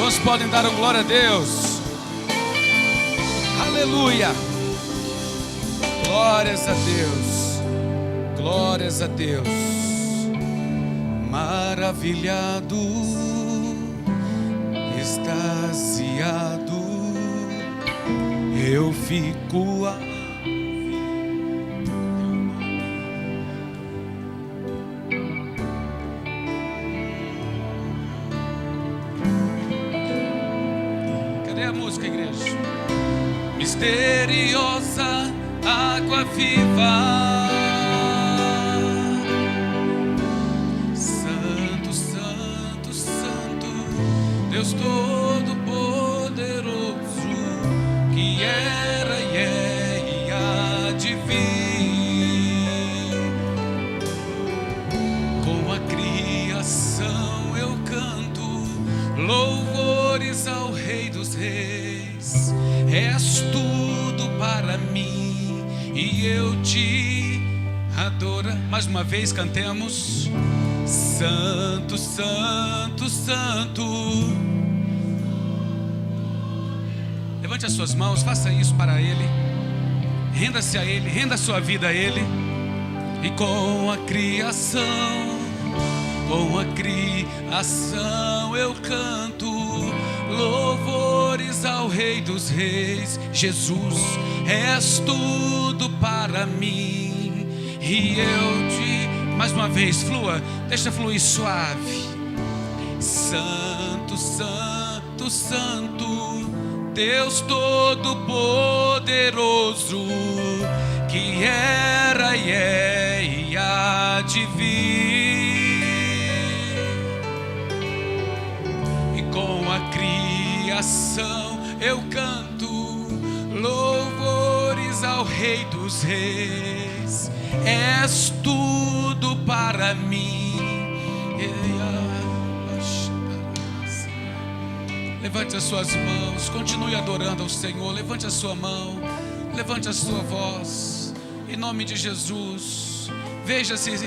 Quantos podem dar uma glória a Deus? Aleluia. Glórias a Deus. Glórias a Deus. Maravilhado, extasiado, eu fico a música, igreja. Misteriosa água viva, Santo, Santo, Santo, Deus Todo-Poderoso, que era e é e há de vir. Com a criação eu canto louvores ao Rei dos Reis. És tudo para mim e eu te adoro. Mais uma vez cantemos: Santo, Santo, Santo. Levante as suas mãos, faça isso para Ele. Renda-se a Ele, renda a sua vida a Ele. E com a criação eu canto louvores ao Rei dos Reis. Jesus, és tudo para mim e eu te... Mais uma vez, flua, deixa fluir suave. Santo, Santo, Santo, Deus Todo-Poderoso, que era e é e há de vir. Com a criação eu canto louvores ao Rei dos Reis. És tudo para mim. Levante as suas mãos, continue adorando ao Senhor. Levante a sua mão, levante a sua voz, em nome de Jesus. Veja-se,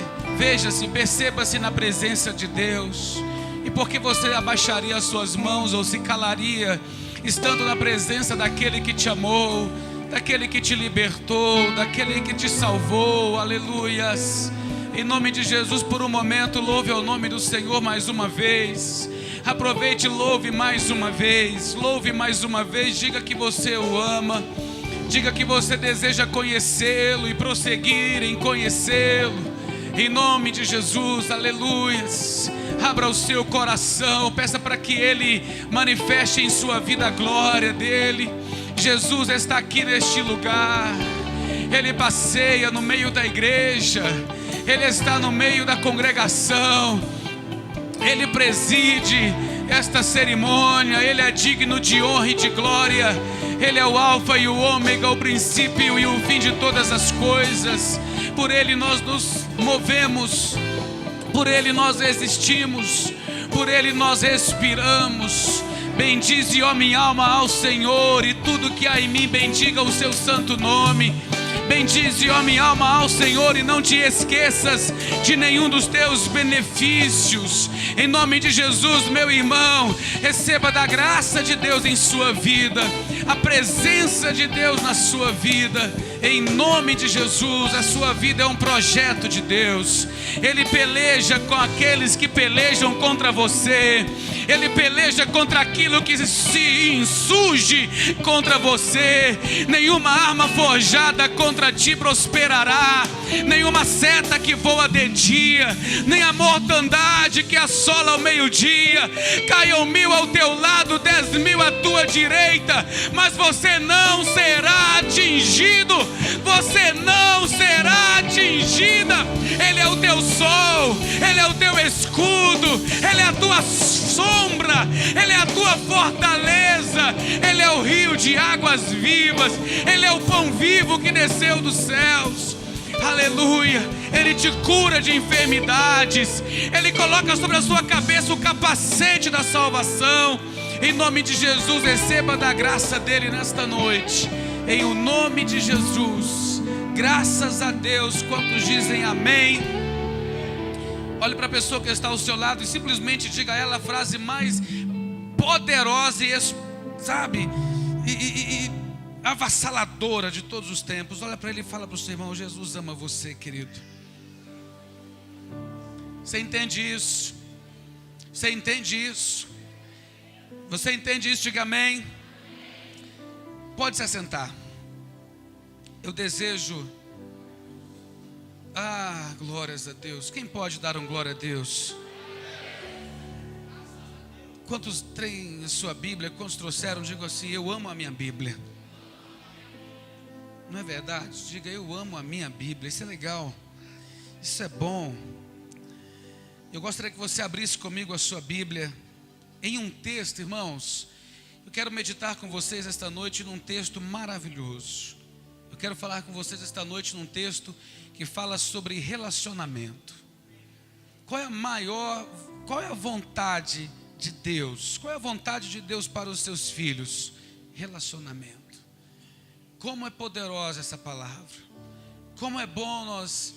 perceba-se na presença de Deus. E porque você abaixaria as suas mãos ou se calaria, estando na presença daquele que te amou, daquele que te libertou, daquele que te salvou? Aleluias. Em nome de Jesus, por um momento, louve ao nome do Senhor mais uma vez. Aproveite e louve mais uma vez. Louve mais uma vez. Diga que você o ama. Diga que você deseja conhecê-lo e prosseguir em conhecê-lo. Em nome de Jesus, aleluias. Abra o seu coração, peça para que Ele manifeste em sua vida a glória dEle. Jesus está aqui neste lugar. Ele passeia no meio da igreja. Ele está no meio da congregação. Ele preside esta cerimônia. Ele é digno de honra e de glória. Ele é o alfa e o ômega, o princípio e o fim de todas as coisas. Por Ele nós nos movemos, por Ele nós existimos, por Ele nós respiramos. Bendize, ó minha alma, ao Senhor, e tudo que há em mim bendiga o seu santo nome. Bendize, ó minha alma, ao Senhor, e não te esqueças de nenhum dos teus benefícios. Em nome de Jesus, meu irmão, receba da graça de Deus em sua vida, a presença de Deus na sua vida. Em nome de Jesus, a sua vida é um projeto de Deus. Ele peleja com aqueles que pelejam contra você. Ele peleja contra aquilo que se insurge contra você. Nenhuma arma forjada contra ti prosperará. Nenhuma seta que voa de dia, nem a mortandade que assola ao meio-dia. Caiam 1000 ao teu lado, 10.000 à tua direita, mas você não será atingido. Você não será atingida. Ele é o teu sol, Ele é o teu escudo, Ele é a tua sombra, Ele é a tua fortaleza. Ele é o rio de águas vivas. Ele é o pão vivo que desceu dos céus. Aleluia. Ele te cura de enfermidades. Ele coloca sobre a sua cabeça o capacete da salvação. Em nome de Jesus, receba da graça dele nesta noite. Em o nome de Jesus. Graças a Deus. Quantos dizem amém? Olhe para a pessoa que está ao seu lado e simplesmente diga a ela a frase mais poderosa e sabe, e avassaladora de todos os tempos. Olha para ele e fala para o seu irmão: Jesus ama você, querido. Você entende isso? Você entende isso? Você entende isso? Diga amém. Pode se assentar. Eu desejo... glórias a Deus. Quem pode dar um glória a Deus? Quantos têm a sua Bíblia? Quantos trouxeram? Digo assim: eu amo a minha Bíblia. Não é verdade? Diga: eu amo a minha Bíblia. Isso é legal. Isso é bom. Eu gostaria que você abrisse comigo a sua Bíblia em um texto, irmãos. Eu quero meditar com vocês esta noite num texto maravilhoso. Eu quero falar com vocês esta noite num texto que fala sobre relacionamento. Qual é a vontade de Deus? Qual é a vontade de Deus para os seus filhos? Relacionamento. Como é poderosa essa palavra. Como é bom nós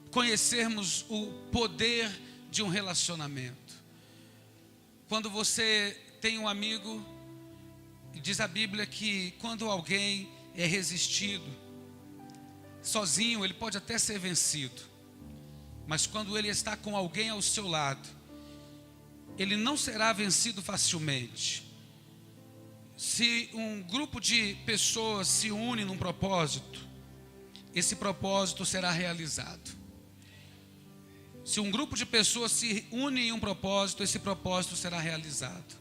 conhecermos o poder de um relacionamento. Quando você tem um amigo, diz a Bíblia que quando alguém é resistido, sozinho ele pode até ser vencido, mas quando ele está com alguém ao seu lado, ele não será vencido facilmente. Se um grupo de pessoas se une num propósito, esse propósito será realizado. Se um grupo de pessoas se une em um propósito, esse propósito será realizado.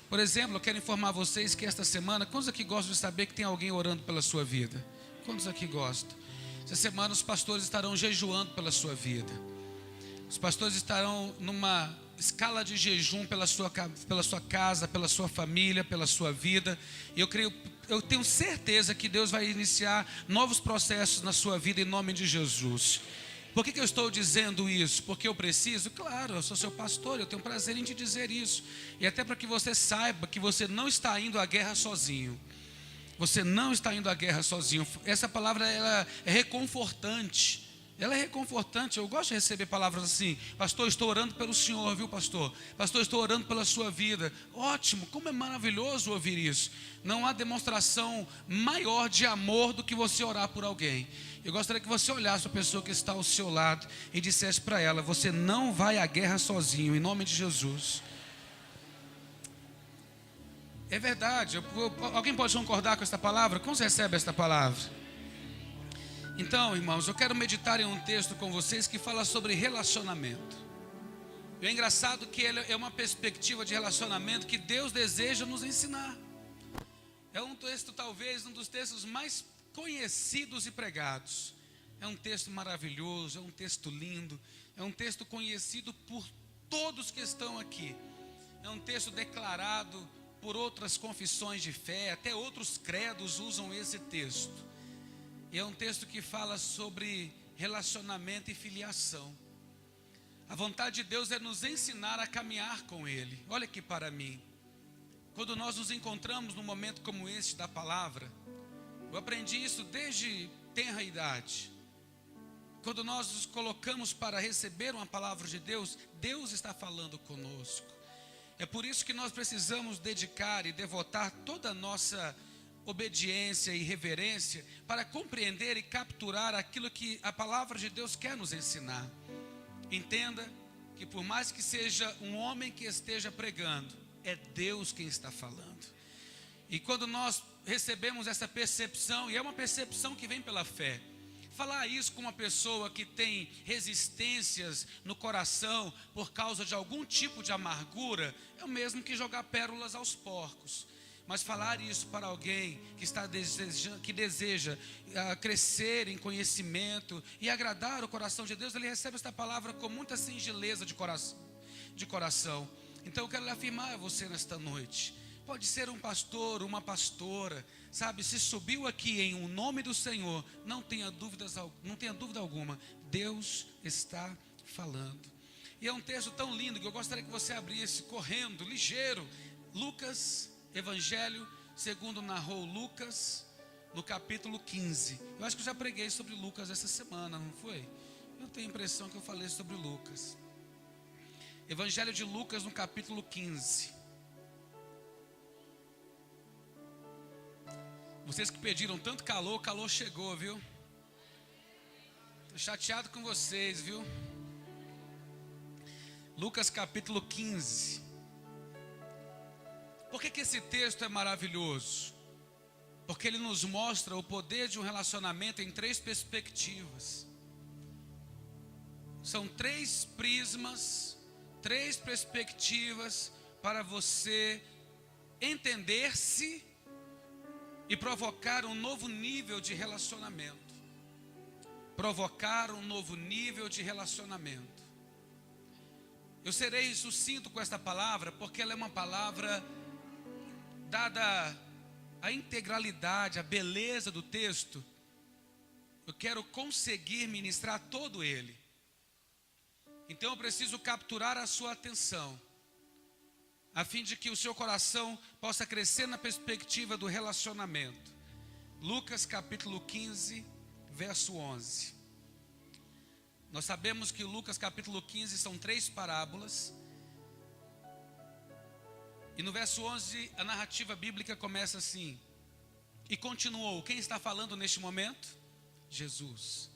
Por exemplo, eu quero informar vocês que esta semana, quantos aqui gostam de saber que tem alguém orando pela sua vida? Quantos aqui gostam? Essa semana os pastores estarão jejuando pela sua vida. Os pastores estarão numa escala de jejum pela sua casa, pela sua família, pela sua vida. E eu tenho certeza que Deus vai iniciar novos processos na sua vida em nome de Jesus. Por que eu estou dizendo isso? Porque eu preciso? Claro, eu sou seu pastor, eu tenho prazer em te dizer isso. E até para que você saiba que você não está indo à guerra sozinho. Você não está indo à guerra sozinho. Essa palavra ela é reconfortante. Ela é reconfortante. Eu gosto de receber palavras assim: pastor, estou orando pelo senhor, viu, pastor? Pastor, estou orando pela sua vida. Ótimo, como é maravilhoso ouvir isso. Não há demonstração maior de amor do que você orar por alguém. Eu gostaria que você olhasse a pessoa que está ao seu lado e dissesse para ela: você não vai à guerra sozinho, em nome de Jesus. É verdade. Alguém pode concordar com esta palavra? Como você recebe esta palavra? Então, irmãos, eu quero meditar em um texto com vocês que fala sobre relacionamento. E é engraçado que ele é uma perspectiva de relacionamento que Deus deseja nos ensinar. É um texto, talvez, um dos textos mais conhecidos e pregados. É um texto maravilhoso, é um texto lindo, é um texto conhecido por todos que estão aqui. É um texto declarado por outras confissões de fé, até outros credos usam esse texto. E é um texto que fala sobre relacionamento e filiação. A vontade de Deus é nos ensinar a caminhar com Ele. Olha aqui para mim. Quando nós nos encontramos num momento como este da palavra, eu aprendi isso desde tenra idade. Quando nós nos colocamos para receber uma palavra de Deus, Deus está falando conosco. É por isso que nós precisamos dedicar e devotar toda a nossa obediência e reverência para compreender e capturar aquilo que a palavra de Deus quer nos ensinar. Entenda que por mais que seja um homem que esteja pregando, é Deus quem está falando. E quando nós recebemos essa percepção, e é uma percepção que vem pela fé, falar isso com uma pessoa que tem resistências no coração por causa de algum tipo de amargura, é o mesmo que jogar pérolas aos porcos. Mas falar isso para alguém que deseja crescer em conhecimento e agradar o coração de Deus, ele recebe esta palavra com muita singeleza de coração. Então eu quero lhe afirmar a você nesta noite. Pode ser um pastor, uma pastora, sabe? Se subiu aqui em um nome do Senhor, não tenha dúvida alguma, Deus está falando. E é um texto tão lindo que eu gostaria que você abrisse correndo, ligeiro. Lucas, Evangelho segundo narrou Lucas, no capítulo 15. Eu acho que eu já preguei sobre Lucas essa semana, não foi? Eu tenho a impressão que eu falei sobre Lucas. Evangelho de Lucas no capítulo 15. Vocês que pediram tanto calor, o calor chegou, viu? Estou chateado com vocês, viu? Lucas capítulo 15. Por que esse texto é maravilhoso? Porque ele nos mostra o poder de um relacionamento em 3 perspectivas. São 3 prismas, 3 perspectivas para você entender-se e provocar um novo nível de relacionamento. Provocar um novo nível de relacionamento. Eu serei sucinto com esta palavra, porque ela é uma palavra dada a integralidade, a beleza do texto. Eu quero conseguir ministrar todo ele. Então eu preciso capturar a sua atenção, a fim de que o seu coração possa crescer na perspectiva do relacionamento. Lucas capítulo 15, verso 11. Nós sabemos que Lucas capítulo 15 são 3 parábolas. E no verso 11 a narrativa bíblica começa assim: e continuou. Quem está falando neste momento? Jesus.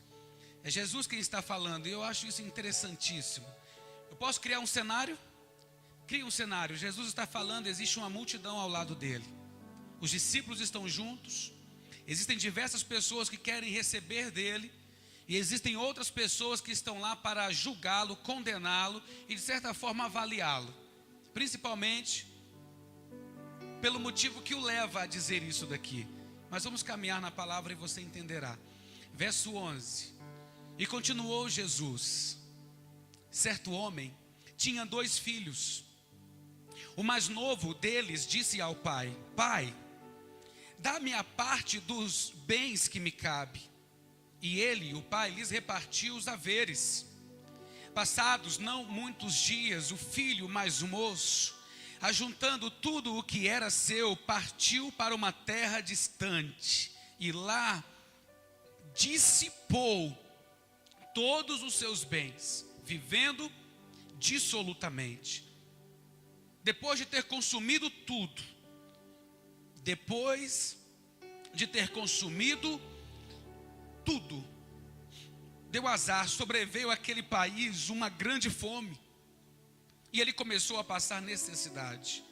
É Jesus quem está falando, e eu acho isso interessantíssimo. Eu posso criar um cenário? Cria um cenário. Jesus está falando, existe uma multidão ao lado dele. Os discípulos estão juntos. Existem diversas pessoas que querem receber dele. E existem outras pessoas que estão lá para julgá-lo, condená-lo e de certa forma avaliá-lo. Principalmente pelo motivo que o leva a dizer isso daqui. Mas vamos caminhar na palavra e você entenderá. Verso 11. E continuou Jesus: certo homem tinha 2 filhos. O mais novo deles disse ao pai: Pai, dá-me a parte dos bens que me cabe. E ele, o pai, lhes repartiu os haveres. Passados não muitos dias, o filho mais moço, ajuntando tudo o que era seu, partiu para uma terra distante. E lá dissipou todos os seus bens, vivendo dissolutamente. Depois de ter consumido tudo, deu azar, sobreveio àquele país uma grande fome, e ele começou a passar necessidade.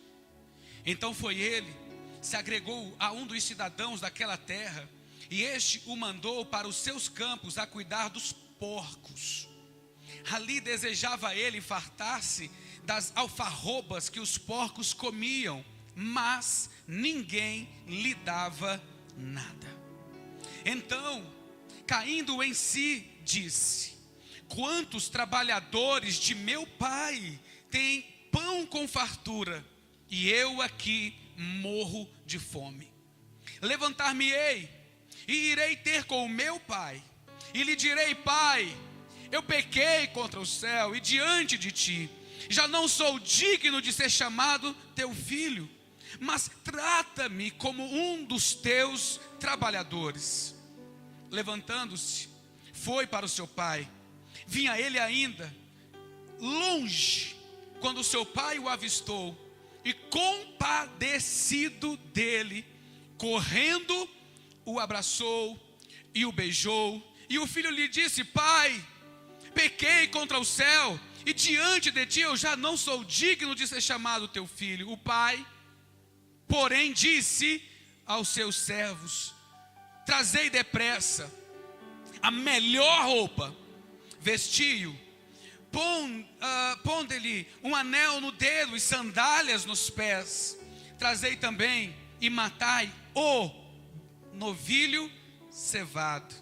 Então foi ele, se agregou a um dos cidadãos daquela terra, e este o mandou para os seus campos a cuidar dos porcos. Ali desejava ele fartar-se das alfarrobas que os porcos comiam, mas ninguém lhe dava nada. Então, caindo em si, disse: quantos trabalhadores de meu pai têm pão com fartura, e eu aqui morro de fome. Levantar-me-ei e irei ter com o meu pai, e lhe direi: Pai, eu pequei contra o céu e diante de ti, já não sou digno de ser chamado teu filho, mas trata-me como um dos teus trabalhadores. Levantando-se, foi para o seu pai. Vinha ele ainda longe, quando seu pai o avistou, e compadecido dele, correndo, o abraçou e o beijou. E o filho lhe disse: Pai, pequei contra o céu, e diante de ti eu já não sou digno de ser chamado teu filho. O pai, porém, disse aos seus servos: trazei depressa a melhor roupa, vestiu, ponde-lhe um anel no dedo e sandálias nos pés. Trazei também e matai o novilho cevado.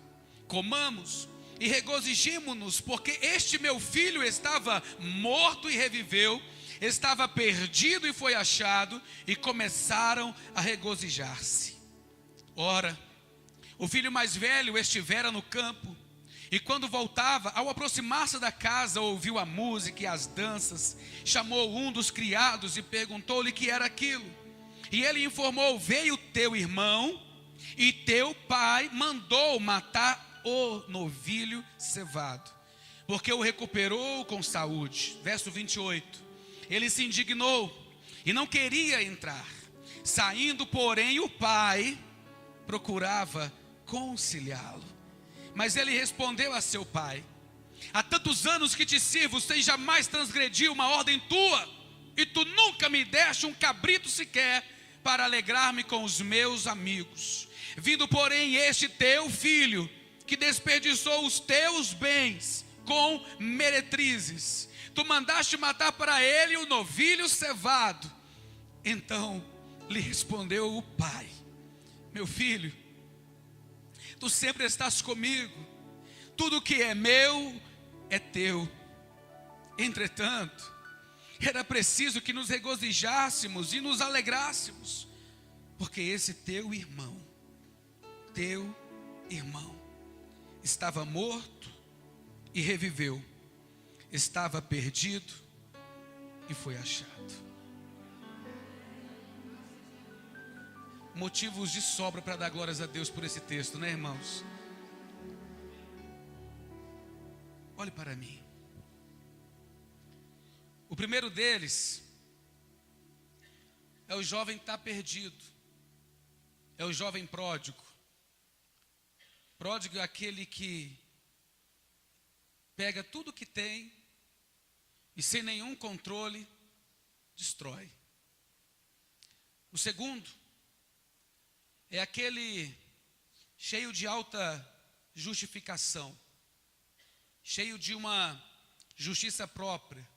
Comamos e regozijemo-nos, porque este meu filho estava morto e reviveu, estava perdido e foi achado, e começaram a regozijar-se. Ora, o filho mais velho estivera no campo, e quando voltava, ao aproximar-se da casa, ouviu a música e as danças. Chamou um dos criados e perguntou-lhe que era aquilo. E ele informou: veio teu irmão, e teu pai mandou matar o novilho cevado, porque o recuperou com saúde. Verso 28. Ele se indignou e não queria entrar. Saindo, porém, o pai procurava conciliá-lo. Mas ele respondeu a seu pai: há tantos anos que te sirvo, sem jamais transgredir uma ordem tua, e tu nunca me deste um cabrito sequer para alegrar-me com os meus amigos. Vindo, porém, este teu filho, que desperdiçou os teus bens com meretrizes, tu mandaste matar para ele o novilho cevado. Então lhe respondeu o pai: meu filho, tu sempre estás comigo, tudo que é meu é teu. Entretanto, era preciso que nos regozijássemos e nos alegrássemos, porque esse teu irmão, estava morto e reviveu, estava perdido e foi achado. Motivos de sobra para dar glórias a Deus por esse texto, né, irmãos? Olhe para mim. O primeiro deles é o jovem que está perdido, é o jovem pródigo. Pródigo é aquele que pega tudo que tem e sem nenhum controle destrói. O segundo é aquele cheio de alta justificação, cheio de uma justiça própria,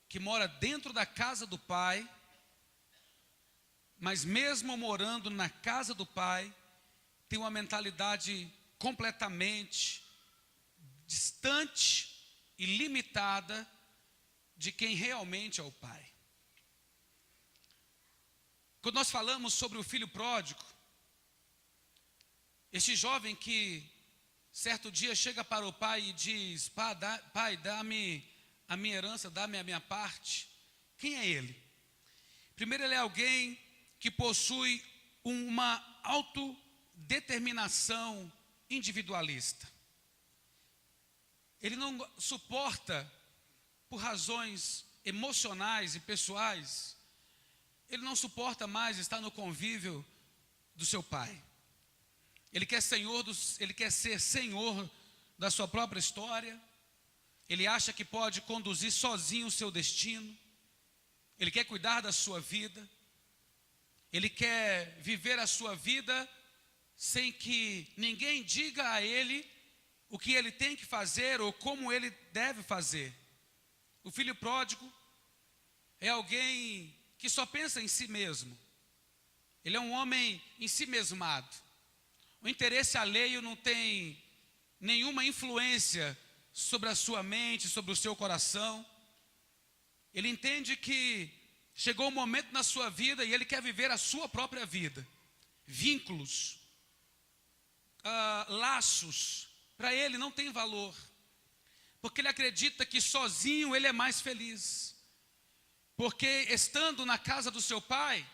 que mora dentro da casa do pai, mas mesmo morando na casa do pai, tem uma mentalidade completamente distante e limitada de quem realmente é o pai. Quando nós falamos sobre o filho pródigo, este jovem que certo dia chega para o pai e diz: pai, dá-me a minha herança, dá-me a minha parte. Quem é ele? Primeiro, ele é alguém que possui uma autodeterminação individualista. Ele não suporta, por razões emocionais e pessoais, ele não suporta mais estar no convívio do seu pai. Ele quer ser senhor da sua própria história. Ele acha que pode conduzir sozinho o seu destino. Ele quer cuidar da sua vida. Ele quer viver a sua vida sem que ninguém diga a ele o que ele tem que fazer ou como ele deve fazer. O filho pródigo é alguém que só pensa em si mesmo. Ele é um homem ensimesmado. O interesse alheio não tem nenhuma influência sobre a sua mente, sobre o seu coração. Ele entende que chegou um momento na sua vida e ele quer viver a sua própria vida. Vínculos, laços, para ele não tem valor, porque ele acredita que sozinho ele é mais feliz. Porque estando na casa do seu pai,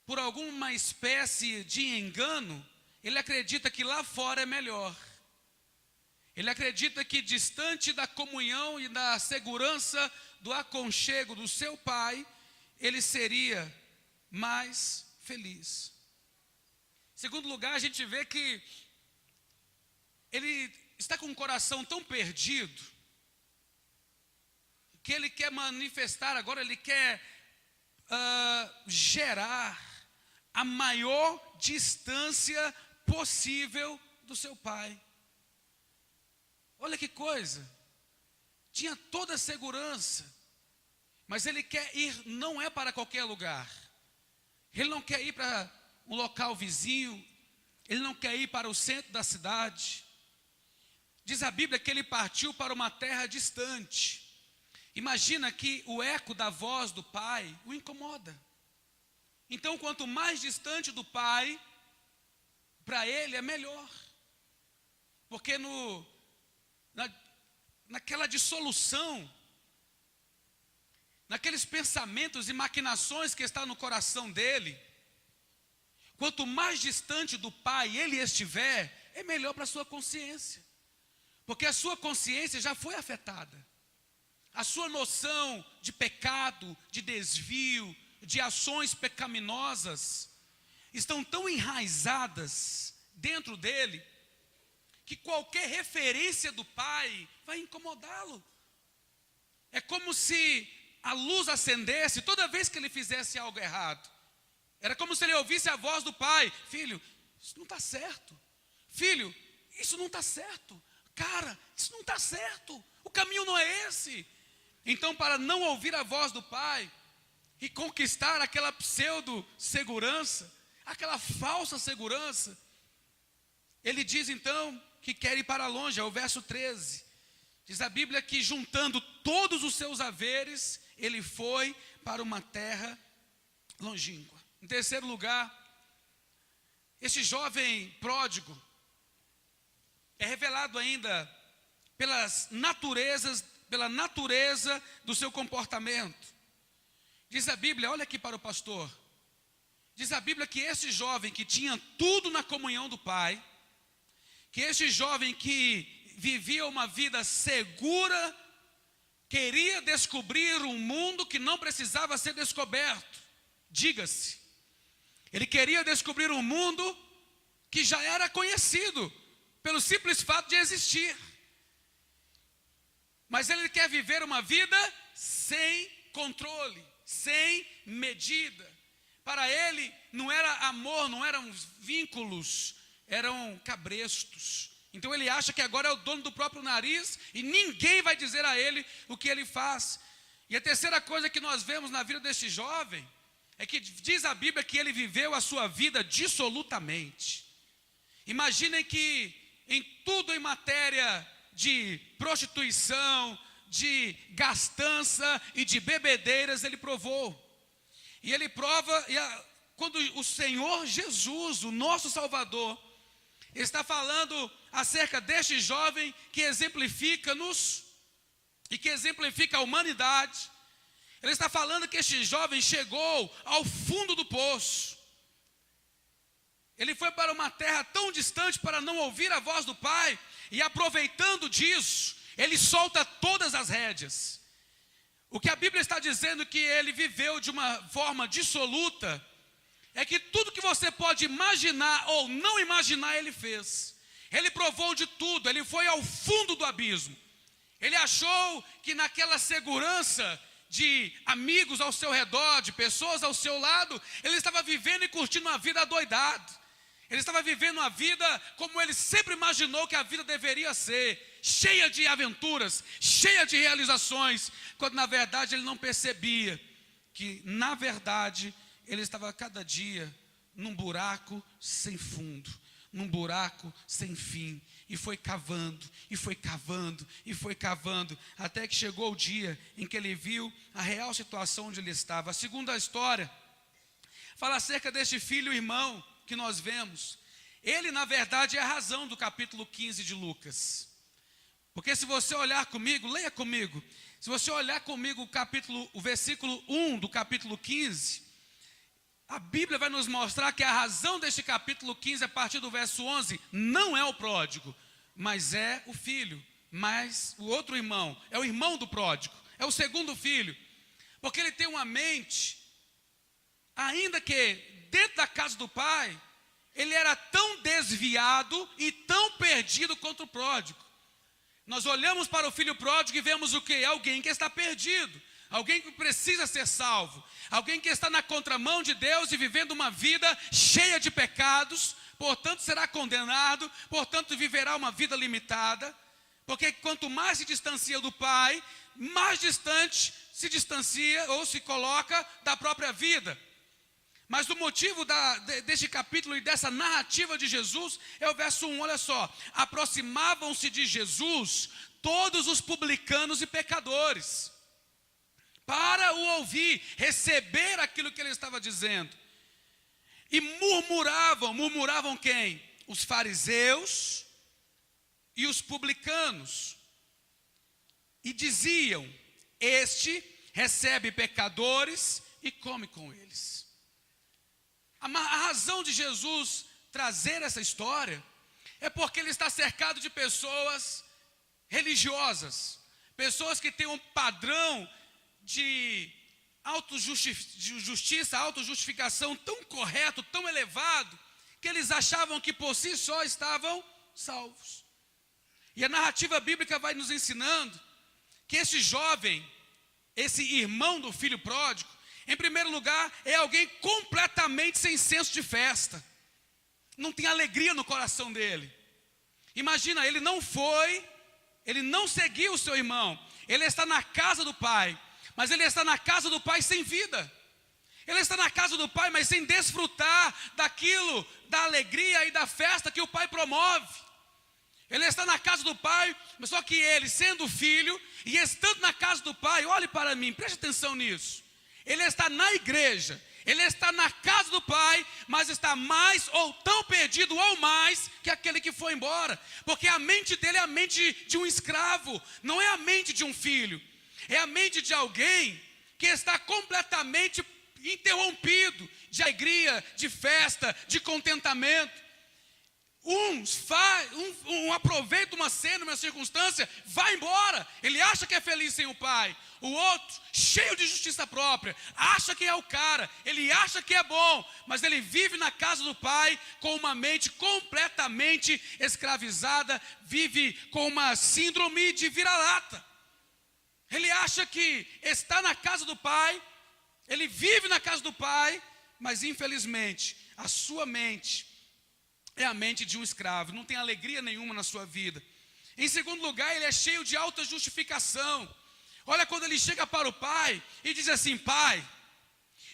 por alguma espécie de engano, ele acredita que lá fora é melhor. Ele acredita que distante da comunhão e da segurança, do aconchego do seu pai, ele seria mais feliz. Em segundo lugar, a gente vê que ele está com o coração tão perdido, que ele quer manifestar agora, ele quer gerar a maior distância possível do seu pai. Olha que coisa, tinha toda a segurança, mas ele quer ir, não é para qualquer lugar. Ele não quer ir para um local vizinho, ele não quer ir para o centro da cidade. Diz a Bíblia que ele partiu para uma terra distante. Imagina que o eco da voz do pai o incomoda. Então, quanto mais distante do pai, para ele é melhor. Porque naquela dissolução, naqueles pensamentos e maquinações que estão no coração dele, quanto mais distante do pai ele estiver, é melhor para a sua consciência. Porque a sua consciência já foi afetada. A sua noção de pecado, de desvio, de ações pecaminosas, estão tão enraizadas dentro dele, que qualquer referência do pai vai incomodá-lo. É como se a luz acendesse toda vez que ele fizesse algo errado. Era como se ele ouvisse a voz do pai: filho, isso não está certo. Filho, isso não está certo. Cara, isso não está certo. O caminho não é esse. Então, para não ouvir a voz do pai e conquistar aquela pseudo-segurança, aquela falsa segurança, ele diz então que quer ir para longe. É o verso 13. Diz a Bíblia que, juntando todos os seus haveres, ele foi para uma terra longínqua. Em terceiro lugar, esse jovem pródigo é revelado ainda pela natureza do seu comportamento. Diz a Bíblia, olha aqui para o pastor, diz a Bíblia que esse jovem que tinha tudo na comunhão do pai, que esse jovem que vivia uma vida segura, queria descobrir um mundo que não precisava ser descoberto. Diga-se, ele queria descobrir um mundo que já era conhecido, pelo simples fato de existir. Mas ele quer viver uma vida sem controle, sem medida. Para ele não era amor, não eram vínculos, eram cabrestos. Então ele acha que agora é o dono do próprio nariz e ninguém vai dizer a ele o que ele faz. E a terceira coisa que nós vemos na vida deste jovem é que diz a Bíblia que ele viveu a sua vida dissolutamente. Imaginem que em tudo em matéria de prostituição, de gastança e de bebedeiras ele provou. E ele prova, quando o Senhor Jesus, o nosso Salvador, está falando acerca deste jovem que exemplifica-nos e que exemplifica a humanidade. Ele está falando que este jovem chegou ao fundo do poço. Ele foi para uma terra tão distante para não ouvir a voz do pai, e aproveitando disso, ele solta todas as rédeas. O que a Bíblia está dizendo que ele viveu de uma forma dissoluta, é que tudo que você pode imaginar ou não imaginar, ele fez. Ele provou de tudo, ele foi ao fundo do abismo. Ele achou que naquela segurança de amigos ao seu redor, de pessoas ao seu lado, ele estava vivendo e curtindo uma vida adoidado. Ele estava vivendo uma vida como ele sempre imaginou que a vida deveria ser, cheia de aventuras, cheia de realizações, quando na verdade ele não percebia que na verdade ele estava cada dia num buraco sem fundo, num buraco sem fim, e foi cavando, e foi cavando, e foi cavando, até que chegou o dia em que ele viu a real situação onde ele estava. A segunda história fala acerca deste filho irmão que nós vemos. Ele na verdade é a razão do capítulo 15 de Lucas, porque se você olhar comigo, leia comigo, se você olhar comigo o versículo 1 do capítulo 15, a Bíblia vai nos mostrar que a razão deste capítulo 15, a partir do verso 11, não é o pródigo, mas é o filho, mas o outro irmão, é o irmão do pródigo, é o segundo filho, porque ele tem uma mente, ainda que dentro da casa do pai, ele era tão desviado e tão perdido quanto o pródigo. Nós olhamos para o filho pródigo e vemos o quê? Alguém que está perdido, alguém que precisa ser salvo, alguém que está na contramão de Deus e vivendo uma vida cheia de pecados, portanto será condenado, portanto viverá uma vida limitada, porque quanto mais se distancia do pai, mais distante se distancia ou se coloca da própria vida. Mas o motivo deste capítulo e dessa narrativa de Jesus é o verso 1, olha só. Aproximavam-se de Jesus todos os publicanos e pecadores, para o ouvir, receber aquilo que ele estava dizendo. E murmuravam quem? Os fariseus e os publicanos. E diziam, este recebe pecadores e come com eles. A razão de Jesus trazer essa história é porque ele está cercado de pessoas religiosas, pessoas que têm um padrão de autojustiça, autojustificação tão correto, tão elevado, que eles achavam que por si só estavam salvos. E a narrativa bíblica vai nos ensinando que esse jovem, esse irmão do filho pródigo, em primeiro lugar, é alguém completamente sem senso de festa. Não tem alegria no coração dele. Imagina, ele não seguiu o seu irmão. Ele está na casa do pai, mas ele está na casa do pai sem vida. Ele está na casa do pai, mas sem desfrutar daquilo, da alegria e da festa que o pai promove. Ele está na casa do pai, mas só que ele, sendo filho, e estando na casa do pai, olhe para mim, preste atenção nisso. Ele está na igreja, ele está na casa do pai, mas está mais ou tão perdido ou mais que aquele que foi embora. Porque a mente dele é a mente de um escravo, não é a mente de um filho. É a mente de alguém que está completamente interrompido de alegria, de festa, de contentamento. Um aproveita uma cena, uma circunstância, vai embora. Ele acha que é feliz sem o pai. O outro, cheio de justiça própria, acha que é o cara. Ele acha que é bom, mas ele vive na casa do pai com uma mente completamente escravizada. Vive com uma síndrome de vira-lata. Ele acha que está na casa do pai. Ele vive na casa do pai, mas infelizmente a sua mente é a mente de um escravo, não tem alegria nenhuma na sua vida. Em segundo lugar, ele é cheio de alta justificação. Olha quando ele chega para o pai e diz assim: pai,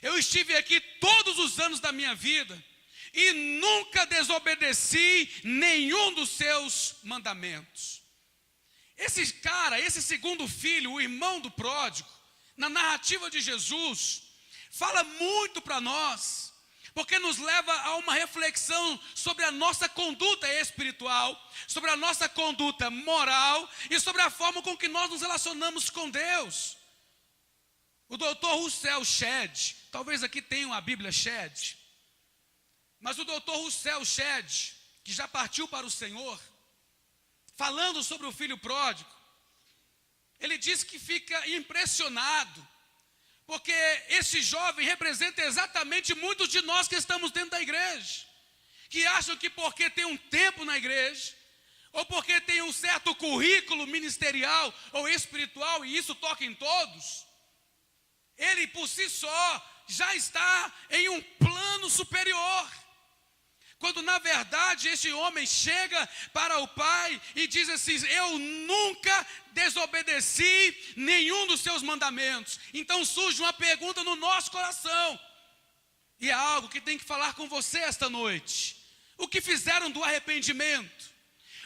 eu estive aqui todos os anos da minha vida e nunca desobedeci nenhum dos seus mandamentos. Esse cara, esse segundo filho, o irmão do pródigo, na narrativa de Jesus, fala muito para nós, porque nos leva a uma reflexão sobre a nossa conduta espiritual, sobre a nossa conduta moral e sobre a forma com que nós nos relacionamos com Deus. O Dr. Russell Shedd, talvez aqui tenham a Bíblia Shedd, mas o Dr. Russell Shedd, que já partiu para o Senhor, falando sobre o filho pródigo, ele diz que fica impressionado, porque esse jovem representa exatamente muitos de nós que estamos dentro da igreja, que acham que porque tem um tempo na igreja, ou porque tem um certo currículo ministerial ou espiritual, e isso toca em todos, ele por si só já está em um plano superior. Quando na verdade esse homem chega para o pai e diz assim: eu nunca desobedeci nenhum dos seus mandamentos. Então surge uma pergunta no nosso coração, e é algo que tem que falar com você esta noite. O que fizeram do arrependimento?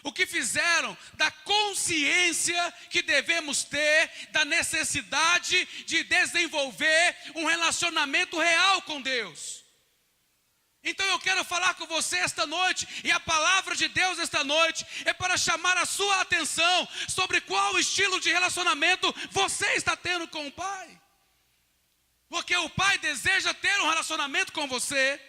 O que fizeram da consciência que devemos ter da necessidade de desenvolver um relacionamento real com Deus? Então eu quero falar com você esta noite, e a palavra de Deus esta noite é para chamar a sua atenção sobre qual estilo de relacionamento você está tendo com o Pai. Porque o Pai deseja ter um relacionamento com você,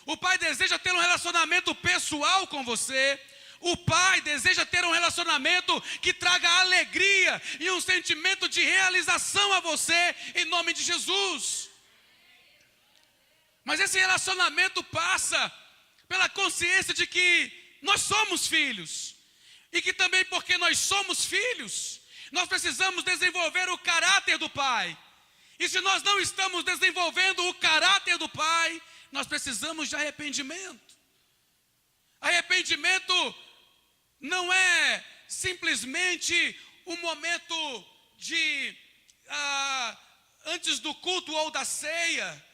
o Pai deseja ter um relacionamento pessoal com você, o Pai deseja ter um relacionamento que traga alegria e um sentimento de realização a você, em nome de Jesus. Mas esse relacionamento passa pela consciência de que nós somos filhos. E que também porque nós somos filhos, nós precisamos desenvolver o caráter do Pai. E se nós não estamos desenvolvendo o caráter do Pai, nós precisamos de arrependimento. Arrependimento não é simplesmente um momento de antes do culto ou da ceia,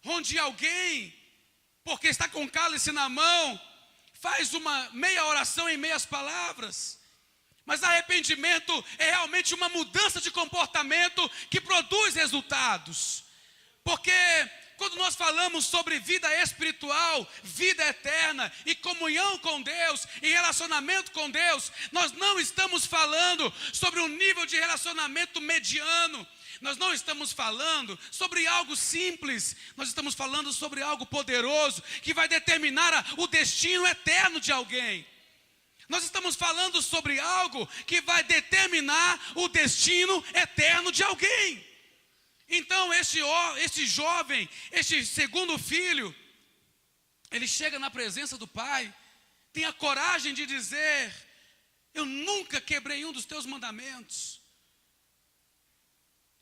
onde alguém, porque está com cálice na mão, faz uma meia oração em meias palavras. Mas arrependimento é realmente uma mudança de comportamento que produz resultados. Porque quando nós falamos sobre vida espiritual, vida eterna e comunhão com Deus e relacionamento com Deus, nós não estamos falando sobre um nível de relacionamento mediano. Nós não estamos falando sobre algo simples, nós estamos falando sobre algo poderoso, que vai determinar o destino eterno de alguém. Nós estamos falando sobre algo que vai determinar o destino eterno de alguém. Então este jovem, este segundo filho, ele chega na presença do pai, tem a coragem de dizer: eu nunca quebrei um dos teus mandamentos.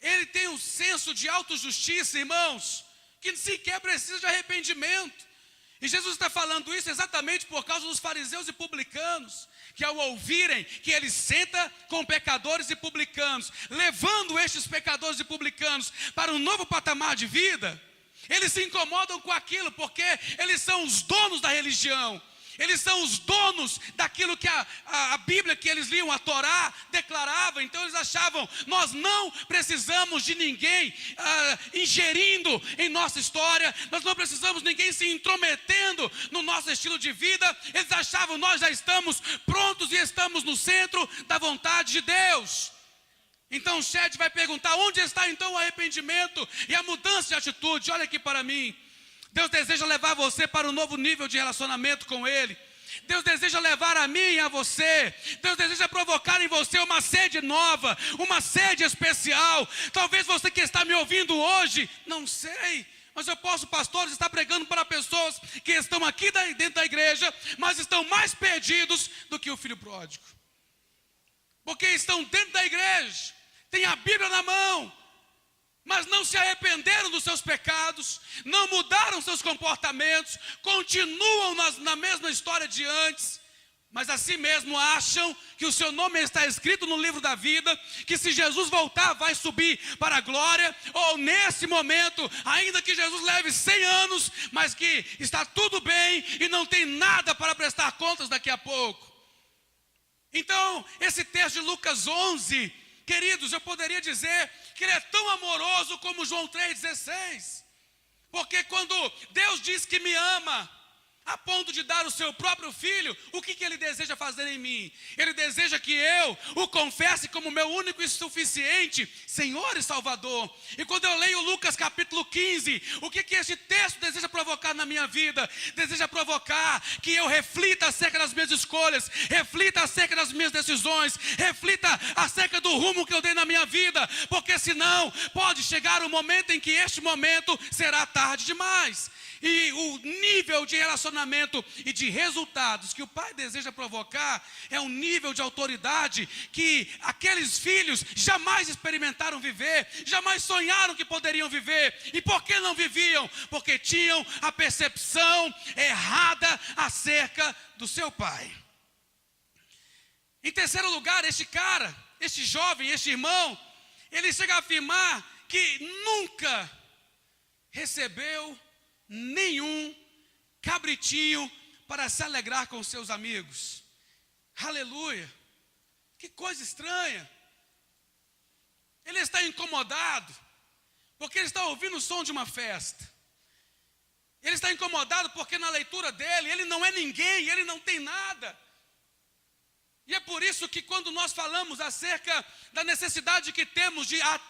Ele tem um senso de autojustiça, irmãos, que sequer precisa de arrependimento. E Jesus está falando isso exatamente por causa dos fariseus e publicanos, que ao ouvirem que ele senta com pecadores e publicanos, levando estes pecadores e publicanos para um novo patamar de vida, eles se incomodam com aquilo, porque eles são os donos da religião. Eles são os donos daquilo que a Bíblia que eles liam, a Torá, declarava. Então eles achavam: nós não precisamos de ninguém ingerindo em nossa história, nós não precisamos de ninguém se intrometendo no nosso estilo de vida. Eles achavam: nós já estamos prontos e estamos no centro da vontade de Deus. Então o Shed vai perguntar: onde está então o arrependimento e a mudança de atitude? Olha aqui para mim. Deus deseja levar você para um novo nível de relacionamento com Ele. Deus deseja levar a mim e a você. Deus deseja provocar em você uma sede nova, uma sede especial. Talvez você que está me ouvindo hoje, não sei, mas eu posso, pastor, estar pregando para pessoas que estão aqui dentro da igreja, mas estão mais perdidos do que o filho pródigo. Porque estão dentro da igreja, têm a Bíblia na mão, mas não se arrependeram dos seus pecados, não mudaram seus comportamentos, continuam na mesma história de antes, mas assim mesmo acham que o seu nome está escrito no livro da vida, que se Jesus voltar vai subir para a glória, ou nesse momento, ainda que Jesus leve 100 anos, mas que está tudo bem e não tem nada para prestar contas daqui a pouco. Então, esse texto de Lucas 11, queridos, eu poderia dizer que ele é tão amoroso como João 3,16. Porque quando Deus diz que me ama, a ponto de dar o seu próprio filho, o que ele deseja fazer em mim? Ele deseja que eu o confesse como meu único e suficiente Senhor e Salvador. E quando eu leio Lucas capítulo 15, o que esse texto deseja provocar na minha vida? Deseja provocar que eu reflita acerca das minhas escolhas, reflita acerca das minhas decisões, reflita acerca do rumo que eu dei na minha vida, porque senão pode chegar um momento em que este momento será tarde demais. E o nível de relacionamento e de resultados que o pai deseja provocar é um nível de autoridade que aqueles filhos jamais experimentaram viver, jamais sonharam que poderiam viver. E por que não viviam? Porque tinham a percepção errada acerca do seu pai. Em terceiro lugar, este jovem, este irmão, ele chega a afirmar que nunca recebeu nenhum cabritinho para se alegrar com seus amigos. Aleluia! Que coisa estranha. Ele está incomodado porque ele está ouvindo o som de uma festa. Ele está incomodado porque na leitura dele, ele não é ninguém, ele não tem nada. E é por isso que quando nós falamos acerca da necessidade que temos de a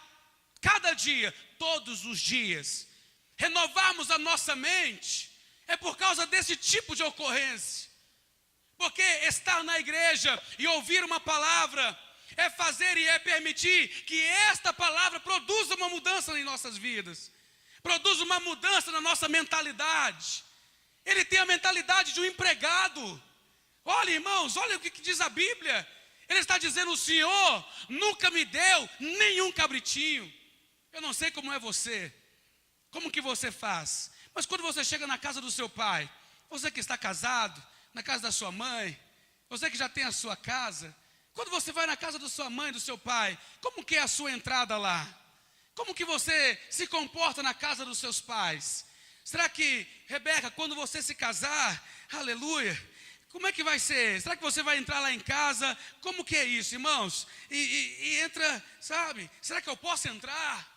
cada dia, todos os dias, renovarmos a nossa mente, é por causa desse tipo de ocorrência. Porque estar na igreja e ouvir uma palavra é fazer e é permitir que esta palavra produza uma mudança em nossas vidas, produza uma mudança na nossa mentalidade. Ele tem a mentalidade de um empregado. Olha, irmãos, olha o que diz a Bíblia. Ele está dizendo: o Senhor nunca me deu nenhum cabritinho. Eu não sei como é você, como que você faz? Mas quando você chega na casa do seu pai, você que está casado, na casa da sua mãe, você que já tem a sua casa, quando você vai na casa da sua mãe, do seu pai, como que é a sua entrada lá? Como que você se comporta na casa dos seus pais? Será que, Rebeca, quando você se casar, aleluia, como é que vai ser? Será que você vai entrar lá em casa? Como que é isso, irmãos? E entra, sabe? Será que eu posso entrar?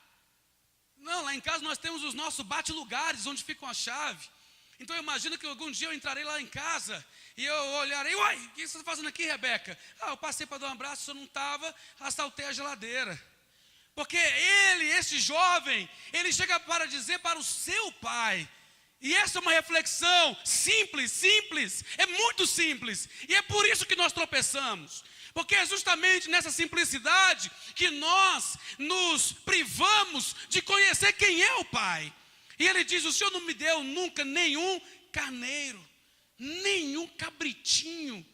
Não, lá em casa nós temos os nossos bate-lugares, onde ficam a chave. Então eu imagino que algum dia eu entrarei lá em casa e eu olharei: uai, o que você está fazendo aqui, Rebeca? Eu passei para dar um abraço, o senhor não estava, assaltei a geladeira. Porque esse jovem, ele chega para dizer para o seu pai. E essa é uma reflexão simples, é muito simples. E é por isso que nós tropeçamos. Porque é justamente nessa simplicidade que nós nos privamos de conhecer quem é o Pai. E ele diz: o Senhor não me deu nunca nenhum carneiro, nenhum cabritinho.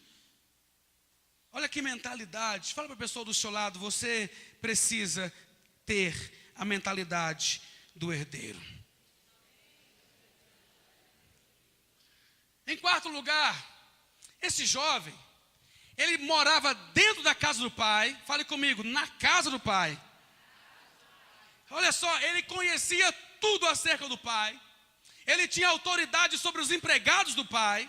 Olha que mentalidade. Fala para a pessoa do seu lado: você precisa ter a mentalidade do herdeiro. Em quarto lugar, esse jovem, ele morava dentro da casa do pai. Fale comigo, na casa do pai. Olha só, ele conhecia tudo acerca do pai. Ele tinha autoridade sobre os empregados do pai.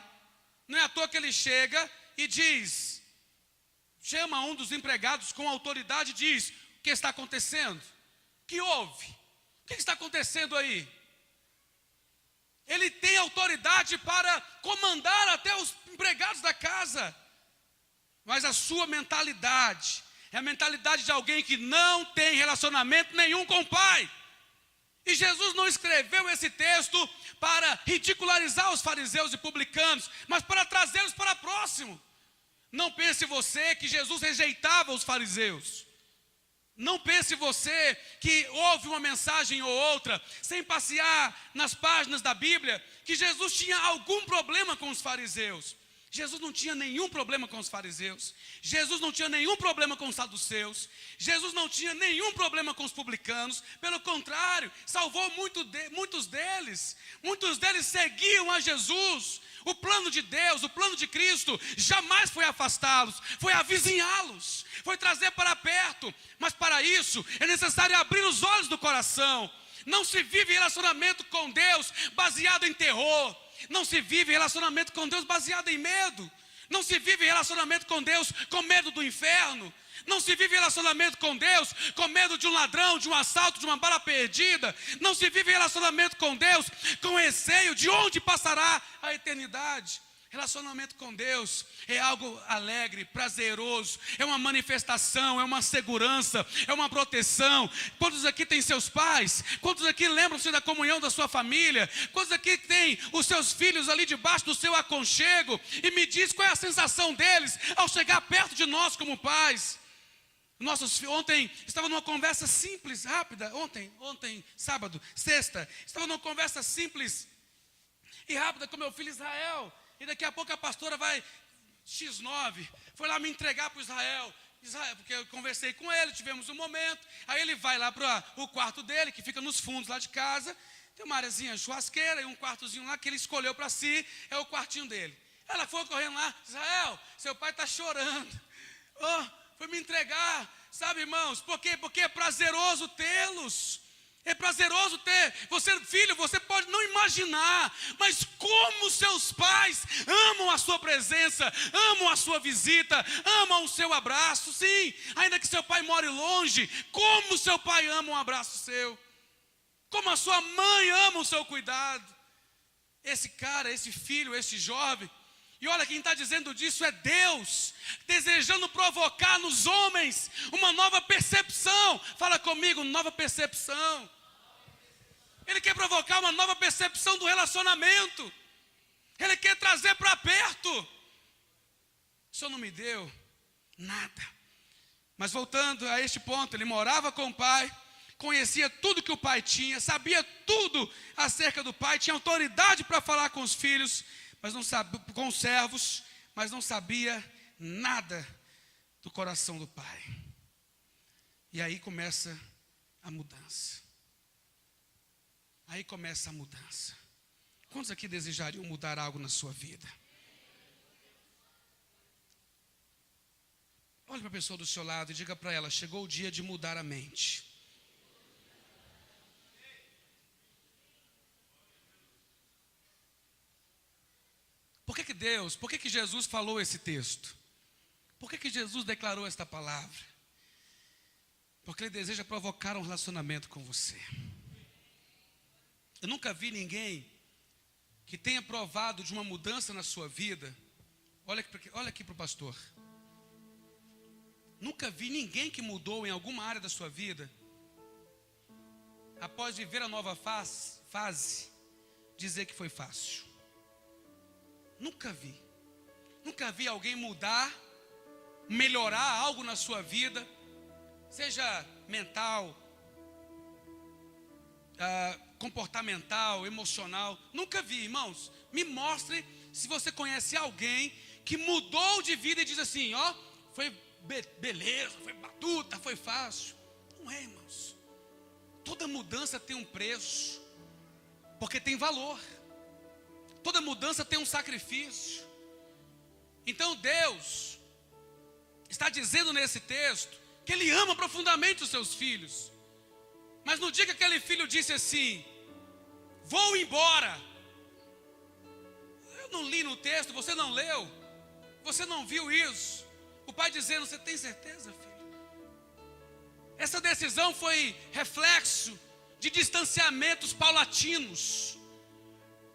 Não é à toa que ele chega e diz, chama um dos empregados com autoridade e diz: o que está acontecendo? O que houve? O que está acontecendo aí? Ele tem autoridade para comandar até os empregados da casa. Mas a sua mentalidade é a mentalidade de alguém que não tem relacionamento nenhum com o Pai. E Jesus não escreveu esse texto para ridicularizar os fariseus e publicanos, mas para trazê-los para próximo. Não pense você que Jesus rejeitava os fariseus. Não pense você que houve uma mensagem ou outra, sem passear nas páginas da Bíblia, que Jesus tinha algum problema com os fariseus. Jesus não tinha nenhum problema com os fariseus. Jesus não tinha nenhum problema com os saduceus. Jesus não tinha nenhum problema com os publicanos. Pelo contrário, salvou muitos deles. Muitos deles seguiam a Jesus. O plano de Deus, o plano de Cristo, jamais foi afastá-los, foi avizinhá-los, foi trazer para perto. Mas para isso é necessário abrir os olhos do coração. Não se vive relacionamento com Deus baseado em terror. Não se vive relacionamento com Deus baseado em medo. Não se vive relacionamento com Deus com medo do inferno. Não se vive relacionamento com Deus com medo de um ladrão, de um assalto, de uma bala perdida. Não se vive relacionamento com Deus com receio de onde passará a eternidade. Relacionamento com Deus é algo alegre, prazeroso, é uma manifestação, é uma segurança, é uma proteção. Quantos aqui têm seus pais? Quantos aqui lembram-se da comunhão da sua família? Quantos aqui têm os seus filhos ali debaixo do seu aconchego? E me diz qual é a sensação deles ao chegar perto de nós como pais. Ontem estava numa conversa simples, rápida, ontem, sábado, sexta, estava numa conversa simples e rápida com meu filho Israel. E daqui a pouco a pastora vai, X9, foi lá me entregar para o Israel, porque eu conversei com ele, tivemos um momento. Aí ele vai lá para o quarto dele, que fica nos fundos lá de casa. Tem uma areazinha churrasqueira e um quartozinho lá que ele escolheu para si, é o quartinho dele. Ela foi correndo lá: Israel, seu pai está chorando. Foi me entregar, sabe, irmãos? Por quê? Porque é prazeroso tê-los. É prazeroso ter, filho, você pode não imaginar, mas como seus pais amam a sua presença, amam a sua visita, amam o seu abraço. Sim, ainda que seu pai more longe, como seu pai ama um abraço seu, como a sua mãe ama o seu cuidado. Esse cara, esse filho, esse jovem, e olha, quem está dizendo disso é Deus, desejando provocar nos homens uma nova percepção. Fala comigo, nova percepção. Ele quer provocar uma nova percepção do relacionamento. Ele quer trazer para perto. O Senhor não me deu nada. Mas voltando a este ponto, ele morava com o pai, conhecia tudo que o pai tinha, sabia tudo acerca do pai, tinha autoridade para falar com os filhos, mas não sabia, com os servos, mas não sabia nada do coração do pai. E aí começa a mudança. Aí começa a mudança. Quantos aqui desejariam mudar algo na sua vida? Olhe para a pessoa do seu lado e diga para ela: chegou o dia de mudar a mente. Por que Jesus falou esse texto? Por que Jesus declarou esta palavra? Porque Ele deseja provocar um relacionamento com você. Eu nunca vi ninguém que tenha provado de uma mudança na sua vida. Olha aqui para o pastor. Nunca vi ninguém que mudou em alguma área da sua vida, após viver a nova fase, dizer que foi fácil. Nunca vi. Nunca vi alguém mudar melhorar algo na sua vida, seja mental, comportamental, emocional. Nunca vi, irmãos. Me mostre se você conhece alguém que mudou de vida e diz assim, ó, foi beleza, foi batuta, foi fácil. Não é, irmãos. Toda mudança tem um preço, porque tem valor. Toda mudança tem um sacrifício. Então Deus está dizendo nesse texto que Ele ama profundamente os seus filhos. Mas no dia que aquele filho disse assim, vou embora. Eu não li no texto, você não leu, você não viu isso. O pai dizendo, você tem certeza, filho? Essa decisão foi reflexo de distanciamentos paulatinos.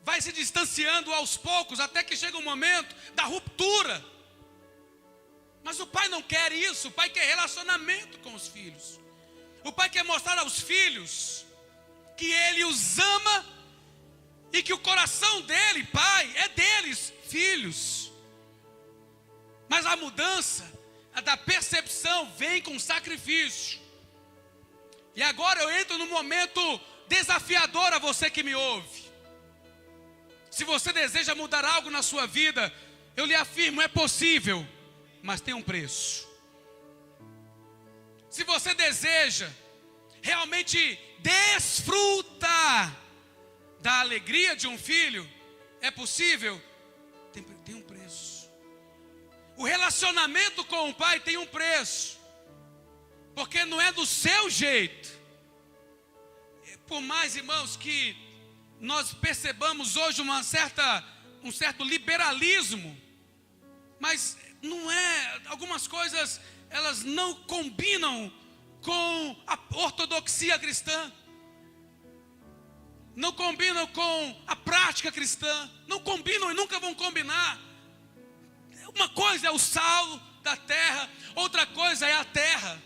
Vai se distanciando aos poucos, até que chega o momento da ruptura. Mas o pai não quer isso, o pai quer relacionamento com os filhos. O pai quer mostrar aos filhos que ele os ama e que o coração dele, pai, é deles, filhos. Mas a mudança, a da percepção, vem com sacrifício. E agora eu entro num momento desafiador a você que me ouve. Se você deseja mudar algo na sua vida, eu lhe afirmo, é possível, mas tem um preço. Se você deseja realmente desfrutar da alegria de um filho, é possível, tem um preço. O relacionamento com o pai tem um preço, porque não é do seu jeito. Por mais, irmãos, que nós percebamos hoje um certo liberalismo, mas não é, algumas coisas elas não combinam com a ortodoxia cristã, não combinam com a prática cristã, não combinam e nunca vão combinar. Uma coisa é o sal da terra, outra coisa é a terra.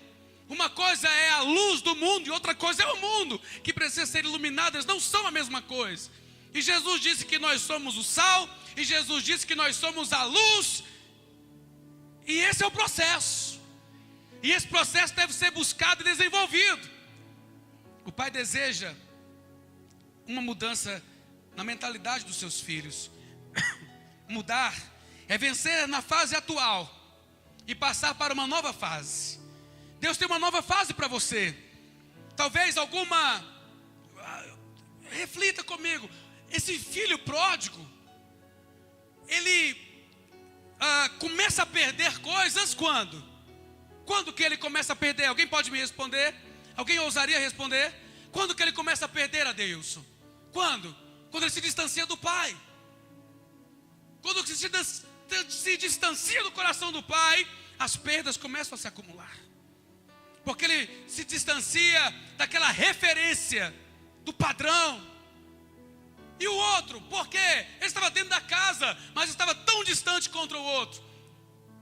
Uma coisa é a luz do mundo e outra coisa é o mundo, que precisa ser iluminado. Eles não são a mesma coisa. E Jesus disse que nós somos o sal, e Jesus disse que nós somos a luz. E esse é o processo. E esse processo deve ser buscado e desenvolvido. O pai deseja uma mudança na mentalidade dos seus filhos. Mudar é vencer na fase atual e passar para uma nova fase. Deus tem uma nova fase para você. Talvez reflita comigo. Esse filho pródigo, ele começa a perder coisas quando? Quando que ele começa a perder? Alguém pode me responder? Alguém ousaria responder? Quando que ele começa a perder, Adeilson? Quando? Quando ele se distancia do pai. Quando se distancia do coração do pai, as perdas começam a se acumular. Porque ele se distancia daquela referência, do padrão. E o outro, porque ele estava dentro da casa, mas estava tão distante contra o outro.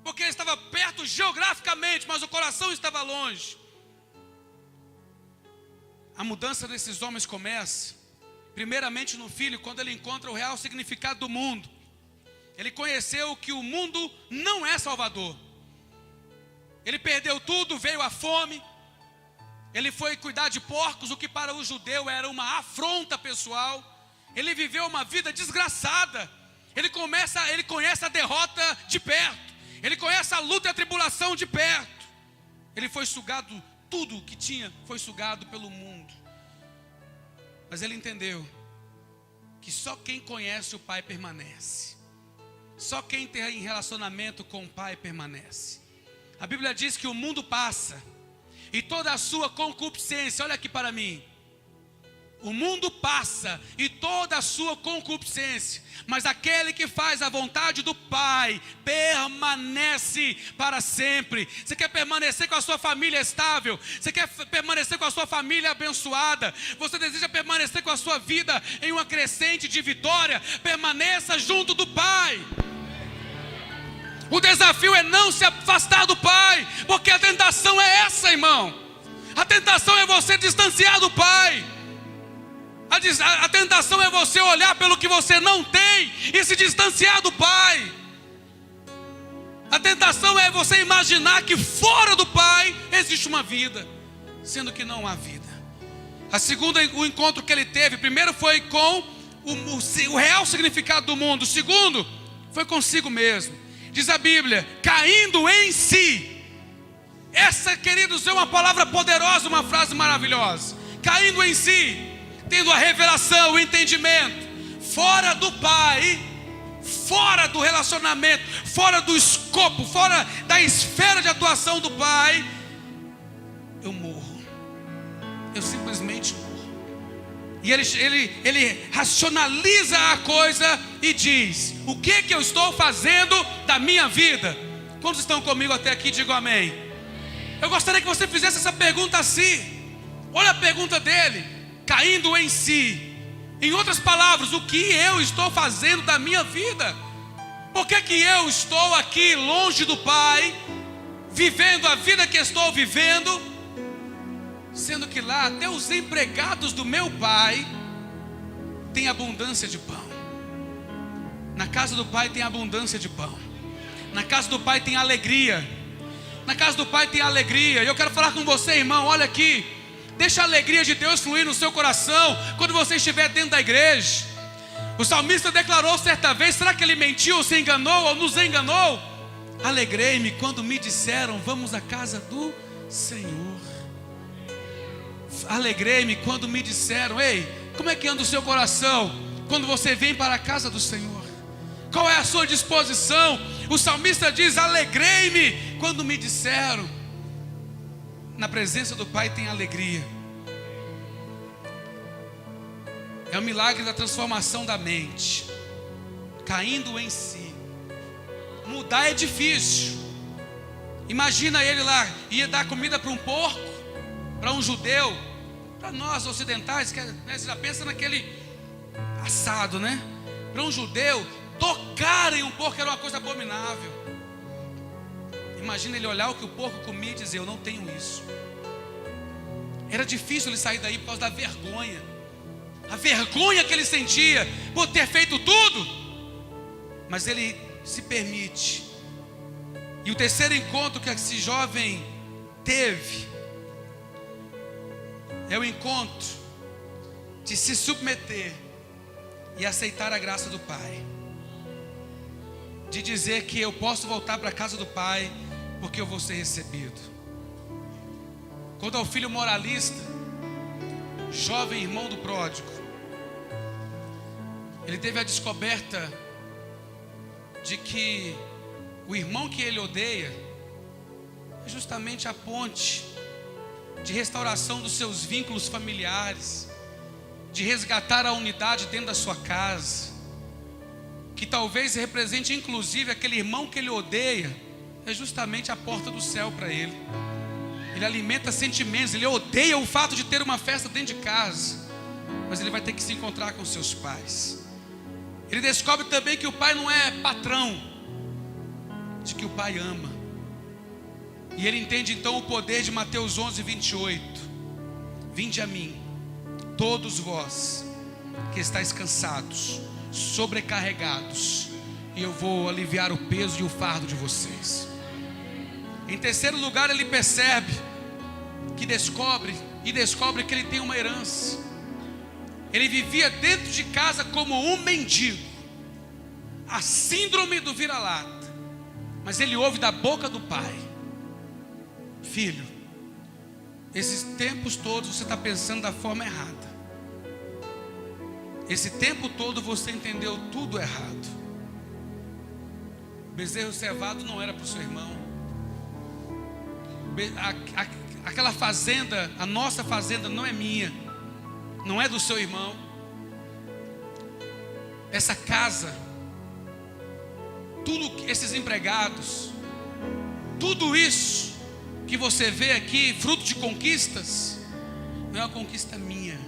Porque ele estava perto geograficamente, mas o coração estava longe. A mudança desses homens começa, primeiramente no filho, quando ele encontra o real significado do mundo. Ele conheceu que o mundo não é salvador. Ele perdeu tudo, veio a fome. Ele foi cuidar de porcos, o que para o judeu era uma afronta pessoal. Ele viveu uma vida desgraçada. Ele conhece a derrota de perto. Ele conhece a luta e a tribulação de perto. Ele foi sugado, tudo o que tinha foi sugado pelo mundo. Mas ele entendeu que só quem conhece o pai permanece. Só quem tem relacionamento com o pai permanece. A Bíblia diz que o mundo passa e toda a sua concupiscência, olha aqui para mim. O mundo passa e toda a sua concupiscência, mas aquele que faz a vontade do Pai permanece para sempre. Você quer permanecer com a sua família estável? Você quer permanecer com a sua família abençoada? Você deseja permanecer com a sua vida em uma crescente de vitória? Permaneça junto do Pai. O desafio é não se afastar do Pai, porque a tentação é essa, irmão. A tentação é você distanciar do Pai. A tentação é você olhar pelo que você não tem e se distanciar do Pai. A tentação é você imaginar que fora do Pai existe uma vida, sendo que não há vida. A segunda, o encontro que ele teve, primeiro foi com o real significado do mundo. O segundo foi consigo mesmo. Diz a Bíblia, caindo em si. Essa, queridos, é uma palavra poderosa, uma frase maravilhosa. Caindo em si, tendo a revelação, o entendimento. Fora do Pai, fora do relacionamento, fora do escopo, fora da esfera de atuação do Pai, eu morro. Eu simplesmente morro. E ele racionaliza a coisa e diz: o que eu estou fazendo da minha vida? Quantos estão comigo até aqui? Digam amém. Eu gostaria que você fizesse essa pergunta assim. Olha a pergunta dele: caindo em si. Em outras palavras, o que eu estou fazendo da minha vida? Por que eu estou aqui longe do Pai, vivendo a vida que estou vivendo, sendo que lá até os empregados do meu pai têm abundância de pão? Na casa do Pai tem abundância de pão. Na casa do Pai tem alegria. Na casa do Pai tem alegria. E eu quero falar com você, irmão, olha aqui. Deixa a alegria de Deus fluir no seu coração quando você estiver dentro da igreja. O salmista declarou certa vez: será que ele mentiu, ou se enganou, ou nos enganou? Alegrei-me quando me disseram: vamos à casa do Senhor. Alegrei-me quando me disseram. Ei, como é que anda o seu coração quando você vem para a casa do Senhor? Qual é a sua disposição? O salmista diz: alegrei-me quando me disseram. Na presença do Pai tem alegria. É o milagre da transformação da mente. Caindo em si. Mudar é difícil. Imagina ele lá, ia dar comida para um porco, para um judeu. Para nós ocidentais, você já pensa naquele assado, né? Para um judeu, tocar em um porco era uma coisa abominável. Imagina ele olhar o que o porco comia e dizer: eu não tenho isso. Era difícil ele sair daí por causa da vergonha. A vergonha que ele sentia por ter feito tudo. Mas ele se permite. E o terceiro encontro que esse jovem teve é o encontro de se submeter e aceitar a graça do Pai. De dizer que eu posso voltar para a casa do Pai porque eu vou ser recebido. Quando ao filho moralista, jovem irmão do pródigo, ele teve a descoberta de que o irmão que ele odeia é justamente a ponte de restauração dos seus vínculos familiares, de resgatar a unidade dentro da sua casa, que talvez represente inclusive aquele irmão que ele odeia, é justamente a porta do céu para ele. Ele alimenta sentimentos, ele odeia o fato de ter uma festa dentro de casa, mas ele vai ter que se encontrar com seus pais. Ele descobre também que o pai não é patrão, de que o pai ama. E ele entende então o poder de Mateus 11:28. Vinde a mim, todos vós que estáis cansados, sobrecarregados, e eu vou aliviar o peso e o fardo de vocês. Em terceiro lugar, ele percebe que descobre que ele tem uma herança. Ele vivia dentro de casa como um mendigo, a síndrome do vira-lata. Mas ele ouve da boca do pai: filho, esses tempos todos você está pensando da forma errada. Esse tempo todo você entendeu tudo errado. O bezerro cevado não era para o seu irmão. Aquela fazenda, a nossa fazenda não é minha, não é do seu irmão. Essa casa, tudo, esses empregados, tudo isso que você vê aqui, fruto de conquistas, não é uma conquista minha.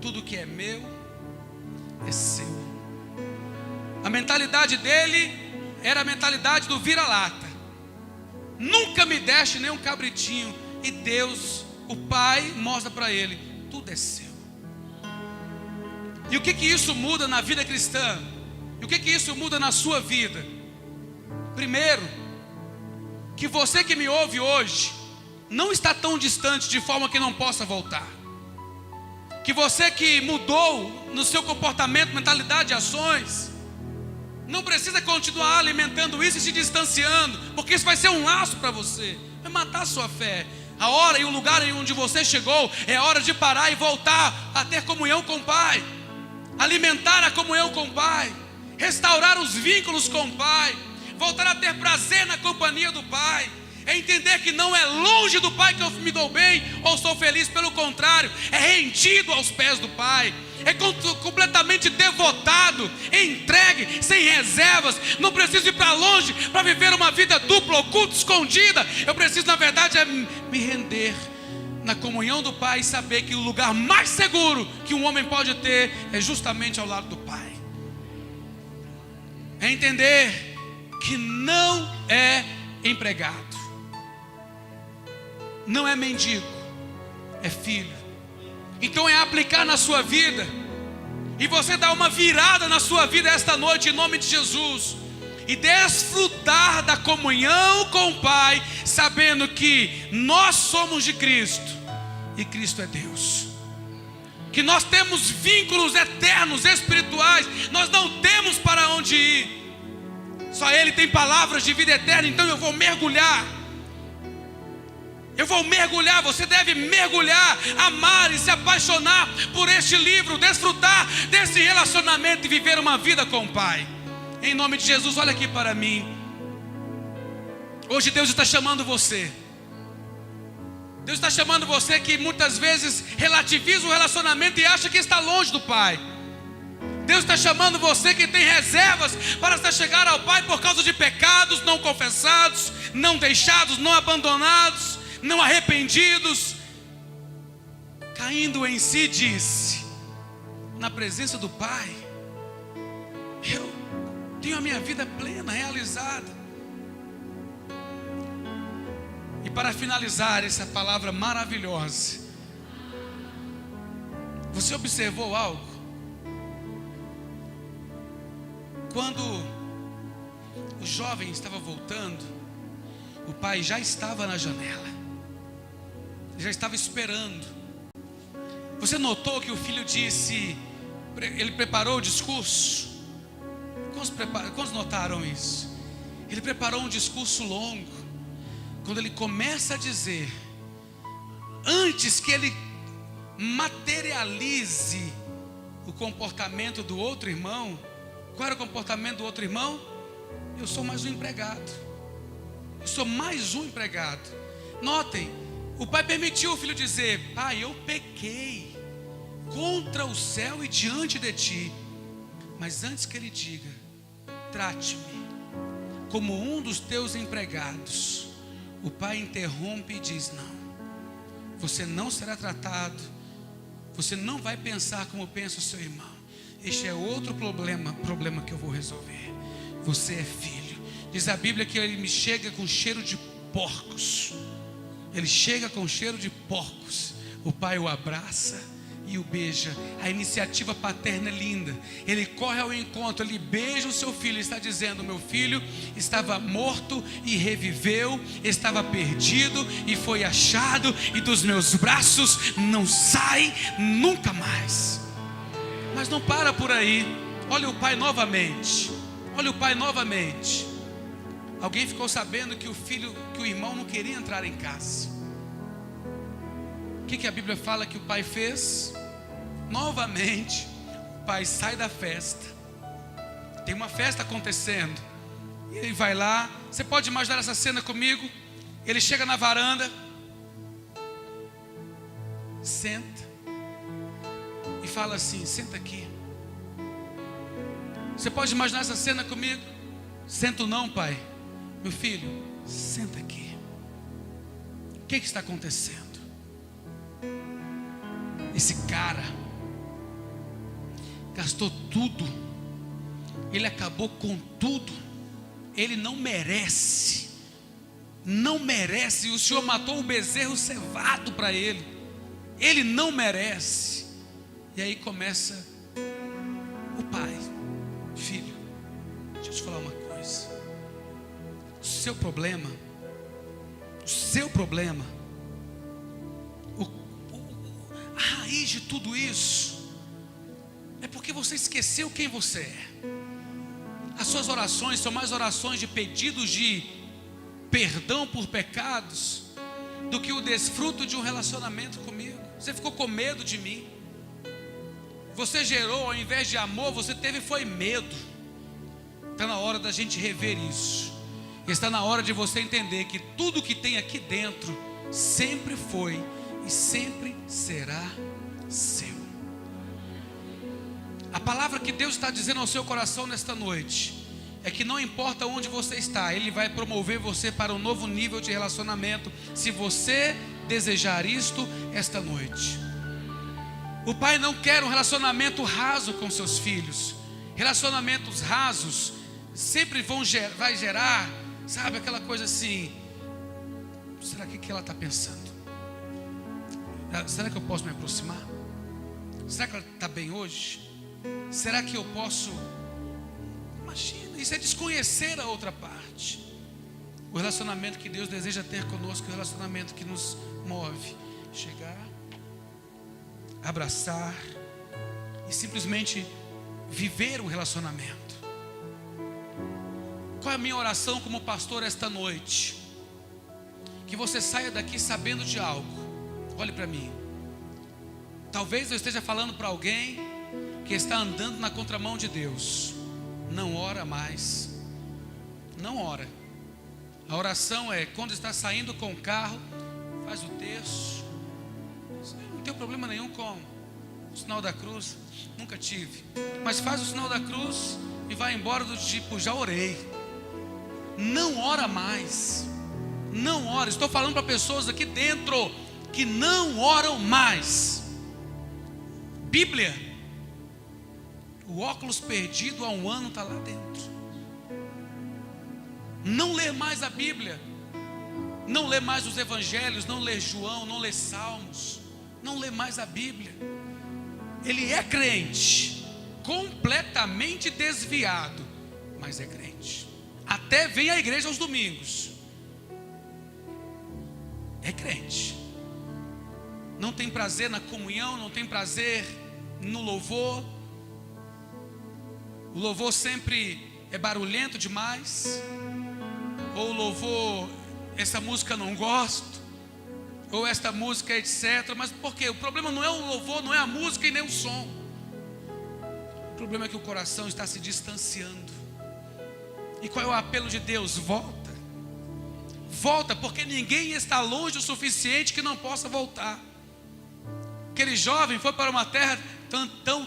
Tudo que é meu é seu. A mentalidade dele era a mentalidade do vira-lata. Nunca me deste nem um cabritinho. E Deus, o Pai, mostra para ele: tudo é seu. E o que isso muda na vida cristã? E o que isso muda na sua vida? Primeiro, que você que me ouve hoje não está tão distante de forma que não possa voltar. Que você que mudou no seu comportamento, mentalidade e ações, não precisa continuar alimentando isso e se distanciando, porque isso vai ser um laço para você, vai matar a sua fé. A hora e o lugar em onde você chegou é hora de parar e voltar a ter comunhão com o Pai, alimentar a comunhão com o Pai, restaurar os vínculos com o Pai, voltar a ter prazer na companhia do Pai. É entender que não é longe do Pai que eu me dou bem ou sou feliz, pelo contrário, é rendido aos pés do Pai, é completamente devotado, entregue, sem reservas. Não preciso ir para longe para viver uma vida dupla, oculta, escondida. Eu preciso, na verdade, me render na comunhão do Pai e saber que o lugar mais seguro que um homem pode ter é justamente ao lado do Pai. É entender que não é empregado, não é mendigo, é filho. Então é aplicar na sua vida, e você dar uma virada na sua vida esta noite, em nome de Jesus, e desfrutar da comunhão com o Pai, sabendo que nós somos de Cristo, e Cristo é Deus, que nós temos vínculos eternos, espirituais, nós não temos para onde ir, só Ele tem palavras de vida eterna. Então eu vou mergulhar, você deve mergulhar, amar e se apaixonar por este livro, desfrutar desse relacionamento e viver uma vida com o Pai. Em nome de Jesus, olha aqui para mim. Hoje Deus está chamando você. Deus está chamando você que muitas vezes relativiza o relacionamento e acha que está longe do Pai. Deus está chamando você que tem reservas para se chegar ao Pai por causa de pecados não confessados, não deixados, não abandonados, não arrependidos. Caindo em si, disse: na presença do Pai, eu tenho a minha vida plena, realizada. E para finalizar essa palavra maravilhosa, você observou algo? Quando o jovem estava voltando, o pai já estava na janela, já estava esperando. Você notou que o filho disse, ele preparou o discurso? Quantos notaram isso? Ele preparou um discurso longo. Quando ele começa a dizer, antes que ele materialize o comportamento do outro irmão, qual era o comportamento do outro irmão? Eu sou mais um empregado. Eu sou mais um empregado. Notem, o pai permitiu o filho dizer: pai, eu pequei contra o céu e diante de ti. Mas antes que ele diga, trate-me como um dos teus empregados, o pai interrompe e diz: não, você não será tratado, você não vai pensar como pensa o seu irmão. Este é outro problema que eu vou resolver. Você é filho. Diz a Bíblia que ele me chega com cheiro de porcos. Ele chega com cheiro de porcos. O pai o abraça e o beija. A iniciativa paterna é linda. Ele corre ao encontro, ele beija o seu filho. Ele está dizendo: meu filho estava morto e reviveu, estava perdido e foi achado, e dos meus braços não sai nunca mais. Mas não para por aí. Olha o pai novamente. Olha o pai novamente. Alguém ficou sabendo que o irmão não queria entrar em casa. O que a Bíblia fala que o pai fez? Novamente, o pai sai da festa. Tem uma festa acontecendo. E ele vai lá. Você pode imaginar essa cena comigo? Ele chega na varanda, senta e fala assim: senta aqui. Você pode imaginar essa cena comigo? Sento não, pai. Meu filho, senta aqui. O que está acontecendo? Esse cara gastou tudo, ele acabou com tudo, ele não merece. Não merece. O Senhor matou o bezerro cevado para ele. Ele não merece. E aí começa o pai: filho, deixa eu te falar uma coisa. seu problema, a raiz de tudo isso é porque você esqueceu quem você é. As suas orações são mais orações de pedidos de perdão por pecados do que o desfruto de um relacionamento comigo. Você ficou com medo de mim. Você gerou, ao invés de amor, você foi medo. Está na hora da gente rever isso. Está na hora de você entender que tudo que tem aqui dentro sempre foi e sempre será seu. A palavra que Deus está dizendo ao seu coração nesta noite é que não importa onde você está, Ele vai promover você para um novo nível de relacionamento, se você desejar isto esta noite. O pai não quer um relacionamento raso com seus filhos. Relacionamentos rasos sempre vai gerar, sabe, aquela coisa assim: será que ela está pensando? Será que eu posso me aproximar? Será que ela está bem hoje? Será que eu posso? Imagina, isso é desconhecer a outra parte. O relacionamento que Deus deseja ter conosco é o relacionamento que nos move. Chegar, abraçar e simplesmente viver o relacionamento. Qual é a minha oração como pastor esta noite? Que você saia daqui sabendo de algo. Olhe para mim. Talvez eu esteja falando para alguém que está andando na contramão de Deus. Não ora mais. Não ora. A oração é quando está saindo com o carro, faz o terço. Não tenho problema nenhum com o sinal da cruz, nunca tive. Mas faz o sinal da cruz e vai embora do tipo: já orei. Não ora mais. Não ora. Estou falando para pessoas aqui dentro que não oram mais. Bíblia. O óculos perdido há um ano está lá dentro. Não lê mais a Bíblia. Não lê mais os evangelhos. Não lê João, não lê Salmos. Não lê mais a Bíblia. Ele é crente, completamente desviado, mas é crente. Até vem à igreja aos domingos. É crente. Não tem prazer na comunhão, não tem prazer no louvor. O louvor sempre é barulhento demais. Ou o louvor, essa música não gosto. Ou esta música etc. Mas por quê? O problema não é o louvor, não é a música e nem o som. O problema é que o coração está se distanciando. E qual é o apelo de Deus? Volta. Volta, porque ninguém está longe o suficiente que não possa voltar. Aquele jovem foi para uma terra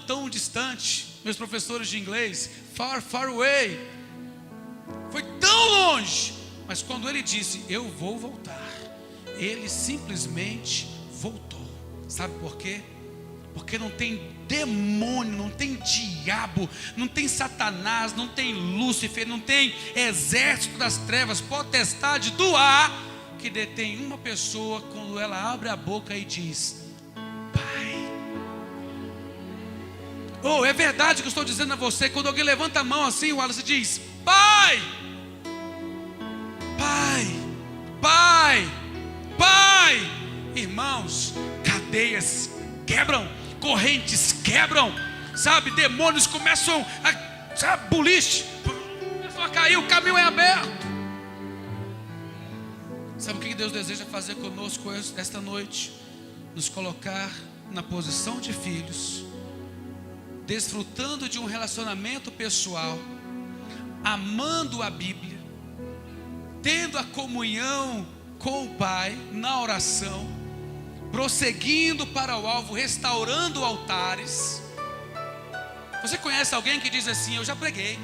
tão distante. Meus professores de inglês, far, far away. Foi tão longe. Mas quando ele disse: eu vou voltar, ele simplesmente voltou. Sabe por quê? Porque não tem demônio, não tem diabo, não tem Satanás, não tem Lúcifer, não tem exército das trevas, potestade do ar, que detém uma pessoa quando ela abre a boca e diz: Pai. Oh, é verdade o que eu estou dizendo a você. Quando alguém levanta a mão assim, o Wallace diz: Pai, Pai, Pai, Pai. Irmãos, cadeias quebram, correntes quebram, sabe, demônios começam a, sabe, boliche, começam a cair, o caminho é aberto. Sabe o que Deus deseja fazer conosco esta noite? Nos colocar na posição de filhos, desfrutando de um relacionamento pessoal, amando a Bíblia, tendo a comunhão com o Pai na oração, prosseguindo para o alvo, restaurando altares. Você conhece alguém que diz assim: eu já preguei?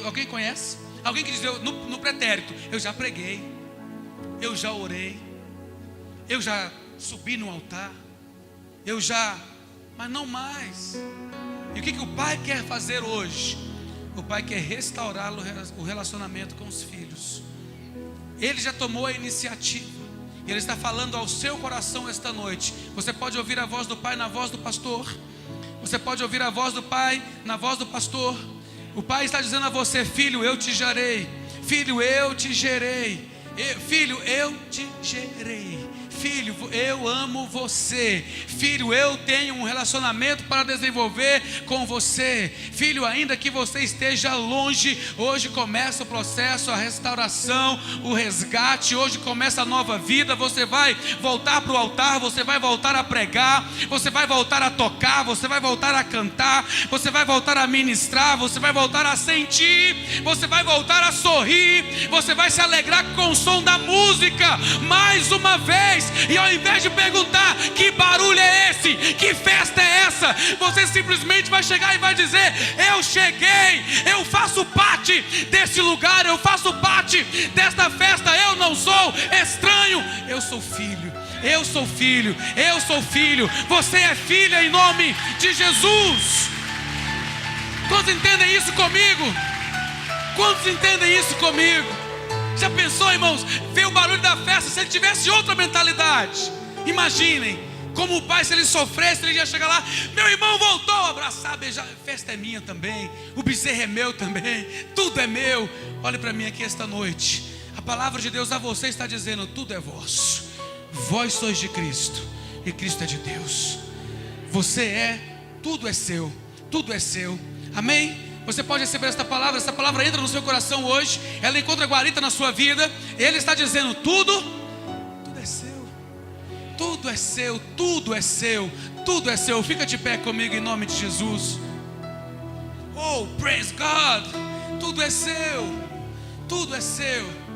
Alguém conhece? Alguém que diz no pretérito: eu já preguei, eu já orei, eu já subi no altar, mas não mais. E o que o Pai quer fazer hoje? O Pai quer restaurar o relacionamento com os filhos. Ele já tomou a iniciativa. Ele está falando ao seu coração esta noite. Você pode ouvir a voz do Pai na voz do pastor. Você pode ouvir a voz do Pai na voz do pastor. O Pai está dizendo a você: filho, eu te gerei. Filho, eu te gerei. Filho, eu te gerei. Filho, eu amo você. Filho, eu tenho um relacionamento para desenvolver com você. Filho, ainda que você esteja longe, hoje começa o processo, a restauração, o resgate. Hoje começa a nova vida. Você vai voltar para o altar, você vai voltar a pregar, você vai voltar a tocar, você vai voltar a cantar, você vai voltar a ministrar, você vai voltar a sentir, você vai voltar a sorrir, você vai se alegrar com o som da música mais uma vez. E ao invés de perguntar que barulho é esse, que festa é essa, você simplesmente vai chegar e vai dizer: eu cheguei, eu faço parte desse lugar, eu faço parte desta festa, eu não sou estranho, eu sou filho, eu sou filho, eu sou filho, você é filha em nome de Jesus. Quantos entendem isso comigo? Quantos entendem isso comigo? Já pensou, irmãos, ver o barulho da festa se ele tivesse outra mentalidade? Imaginem, como o pai, se ele sofresse, ele ia chegar lá: meu irmão voltou, abraçar, beijar, a festa é minha também, o bezerro é meu também, tudo é meu. Olhe para mim aqui esta noite, a palavra de Deus a você está dizendo: tudo é vosso, vós sois de Cristo e Cristo é de Deus. Você é, tudo é seu, tudo é seu, amém? Você pode receber essa palavra entra no seu coração hoje, ela encontra guarita na sua vida. Ele está dizendo: tudo é seu, tudo é seu, tudo é seu, tudo é seu. Fica de pé comigo em nome de Jesus. Oh, praise God. Tudo é seu, tudo é seu.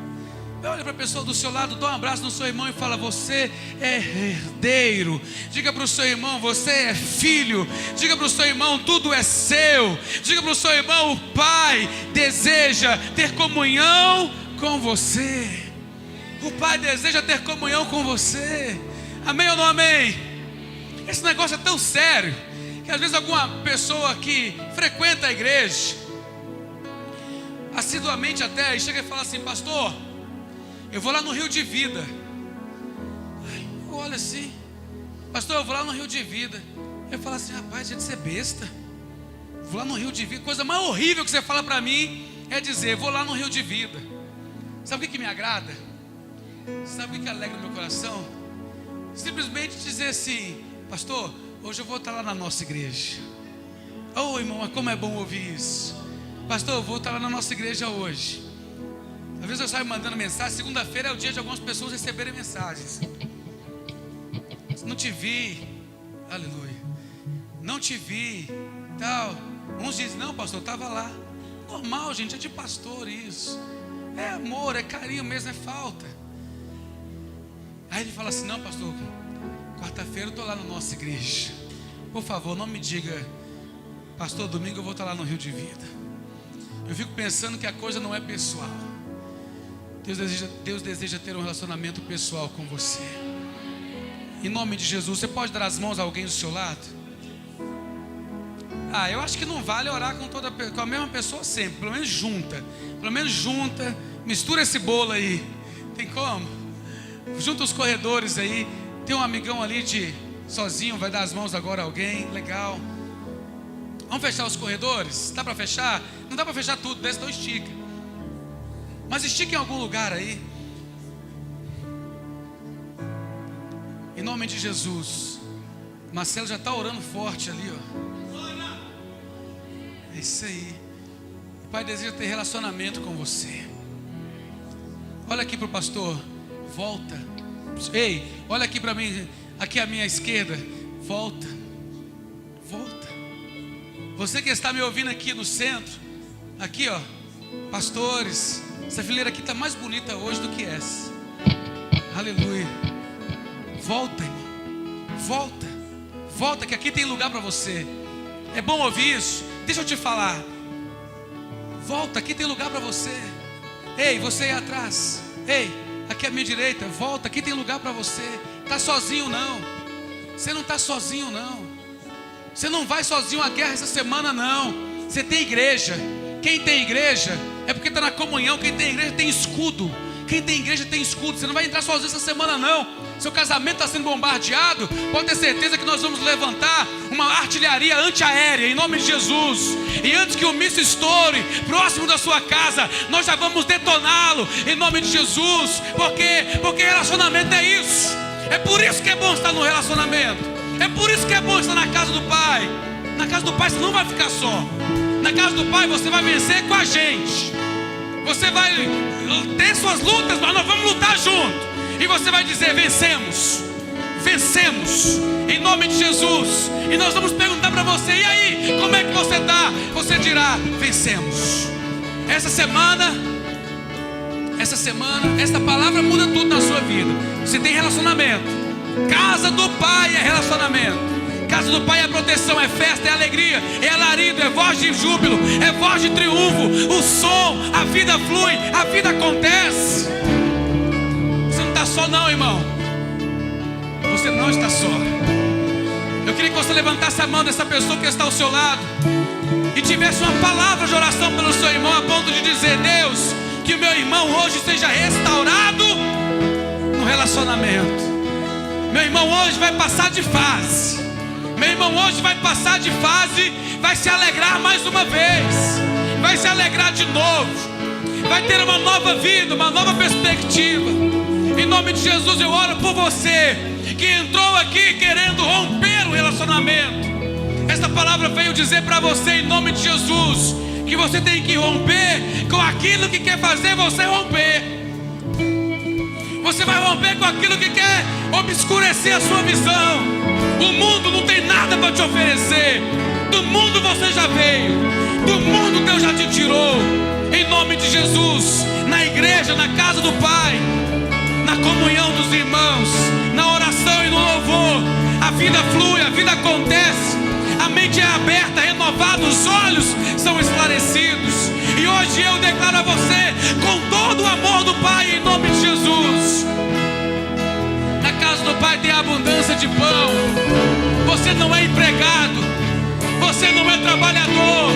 Olha para a pessoa do seu lado, dá um abraço no seu irmão e fala: você é herdeiro. Diga para o seu irmão: você é filho. Diga para o seu irmão: tudo é seu. Diga para o seu irmão: o Pai deseja ter comunhão com você. O Pai deseja ter comunhão com você. Amém ou não amém? Esse negócio é tão sério que às vezes alguma pessoa que frequenta a igreja assiduamente até, e chega e fala assim: pastor, eu vou lá no Rio de Vida. Olha assim: pastor, eu vou lá no Rio de Vida. Eu falo assim: rapaz, deixa de ser besta. Vou lá no Rio de Vida. Coisa mais horrível que você fala para mim é dizer: vou lá no Rio de Vida. Sabe o que me agrada? Sabe o que alegra o meu coração? Simplesmente dizer assim: pastor, hoje eu vou estar lá na nossa igreja. Oh, irmão, como é bom ouvir isso. Pastor, eu vou estar lá na nossa igreja hoje. Às vezes eu saio mandando mensagem. Segunda-feira é o dia de algumas pessoas receberem mensagens. Não te vi, aleluia, não te vi, tal. Uns dizem: não, pastor, eu estava lá. Normal, gente, é de pastor isso. É amor, é carinho mesmo, é falta. Aí ele fala assim: não, pastor, quarta-feira eu estou lá na nossa igreja. Por favor, não me diga: pastor, domingo eu vou estar lá no Rio de Vida. Eu fico pensando que a coisa não é pessoal. Deus deseja ter um relacionamento pessoal com você. Em nome de Jesus, você pode dar as mãos a alguém do seu lado? Eu acho que não vale orar com a mesma pessoa sempre. Pelo menos junta, mistura esse bolo aí. Tem como? Junta os corredores aí. Tem um amigão ali sozinho, vai dar as mãos agora a alguém. Legal. Vamos fechar os corredores? Dá para fechar? Não dá para fechar tudo, desse então estica. Mas estica em algum lugar aí. Em nome de Jesus. Marcelo já está orando forte ali, ó. É isso aí. O Pai deseja ter relacionamento com você. Olha aqui para o pastor. Volta. Ei, olha aqui para mim. Aqui à minha esquerda. Volta. Você que está me ouvindo aqui no centro. Aqui, ó. Pastores. Essa fileira aqui está mais bonita hoje do que essa. Aleluia. Volta, irmão. Volta que aqui tem lugar para você. É bom ouvir isso? Deixa eu te falar. Volta, aqui tem lugar para você. Ei, você aí atrás. Ei, aqui à minha direita. Volta, aqui tem lugar para você. Está sozinho não. Você não está sozinho não. Você não vai sozinho à guerra essa semana não. Você tem igreja. Quem tem igreja é porque está na comunhão. Quem tem igreja tem escudo. Quem tem igreja tem escudo. Você não vai entrar sozinho essa semana não. seu casamento está sendo bombardeado, pode ter certeza que nós vamos levantar uma artilharia antiaérea em nome de Jesus. E antes que o míssil estoure próximo da sua casa, nós já vamos detoná-lo em nome de Jesus. Porque relacionamento é isso. É por isso que é bom estar no relacionamento. É por isso que é bom estar na casa do Pai. Na casa do Pai você não vai ficar só. Na casa do Pai você vai vencer com a gente. Você vai ter suas lutas, mas nós vamos lutar junto. E você vai dizer: vencemos. Vencemos em nome de Jesus. E nós vamos perguntar para você: e aí, como é que você está? Você dirá: vencemos. Essa semana, essa palavra muda tudo na sua vida. Você tem relacionamento. Casa do Pai é relacionamento. Casa do Pai é proteção, é festa, é alegria, é alarido, é voz de júbilo, é voz de triunfo, o som, a vida flui, a vida acontece. Você não está só não, irmão. Você não está só. Eu queria que você levantasse a mão dessa pessoa que está ao seu lado e tivesse uma palavra de oração pelo seu irmão, a ponto de dizer: Deus, que o meu irmão hoje seja restaurado no relacionamento. Meu irmão hoje vai passar de fase. Meu irmão hoje vai passar de fase, vai se alegrar mais uma vez, vai se alegrar de novo, vai ter uma nova vida, uma nova perspectiva. Em nome de Jesus eu oro por você que entrou aqui querendo romper o relacionamento. Esta palavra veio dizer para você, em nome de Jesus, que você tem que romper com aquilo que quer fazer você romper. Você vai romper com aquilo que quer obscurecer a sua visão. O mundo não tem nada para te oferecer. Do mundo você já veio. Do mundo Deus já te tirou. Em nome de Jesus, na igreja, na casa do Pai, na comunhão dos irmãos, na oração e no louvor, a vida flui, a vida acontece, a mente é aberta, renovada, os olhos são esclarecidos. E hoje eu declaro a você, com todo o amor do Pai, em nome de Jesus, na casa do Pai tem abundância de pão. Você não é empregado, você não é trabalhador,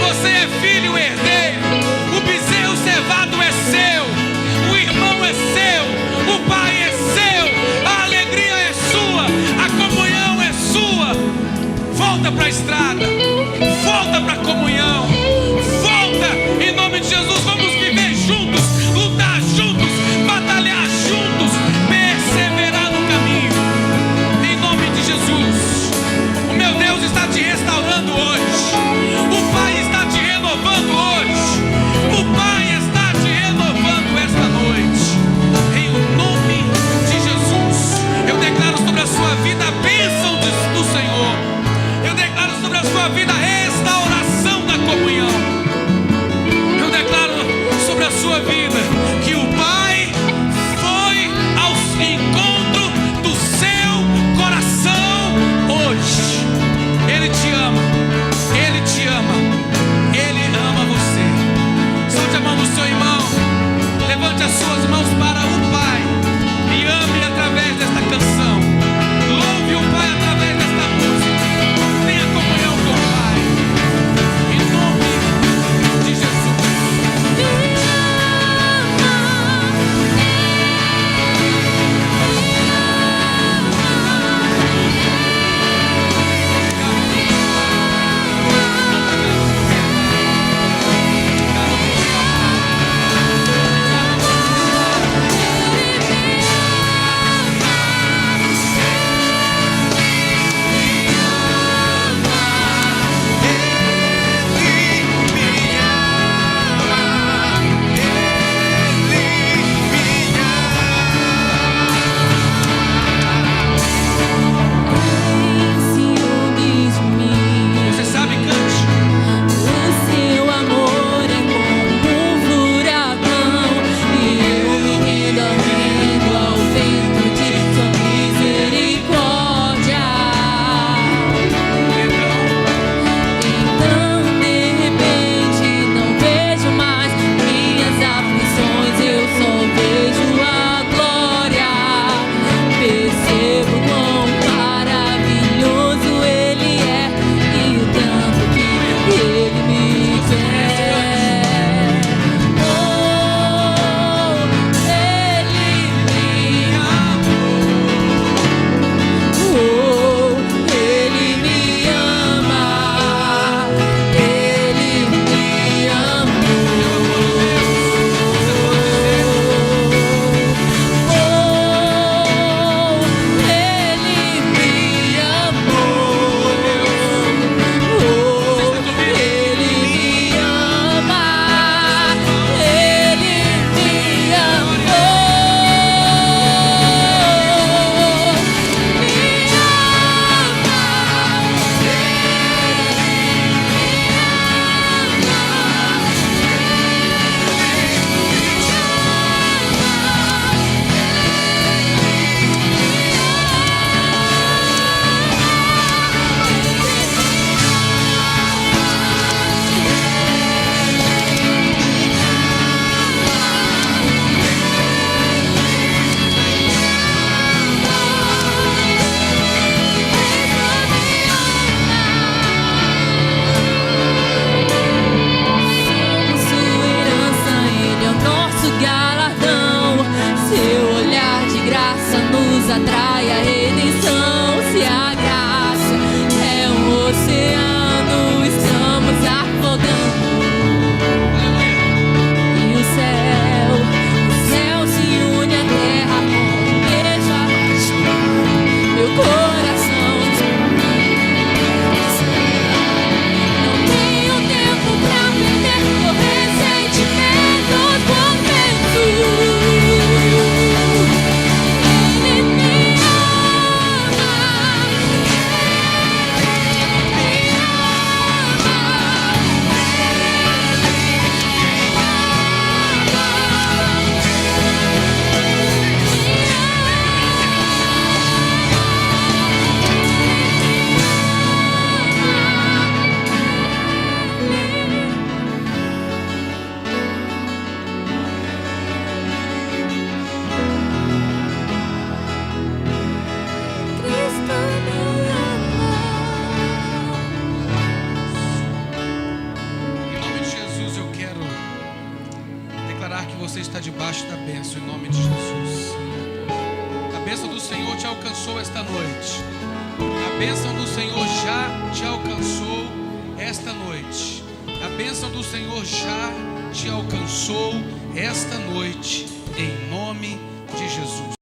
você é filho herdeiro. O bezerro cevado é seu, o irmão é seu, o Pai é seu, a alegria é sua, a comunhão é sua. Volta para a estrada, volta para a comunhão, volta em nome de Jesus. Vamos viver juntos, lutar juntos, batalhar juntos, perseverar no caminho, em nome de Jesus. O meu Deus está te restaurando hoje. debaixo da bênção em nome de Jesus. A bênção do Senhor te alcançou esta noite. A bênção do Senhor já te alcançou esta noite. A bênção do Senhor já te alcançou esta noite, em nome de Jesus.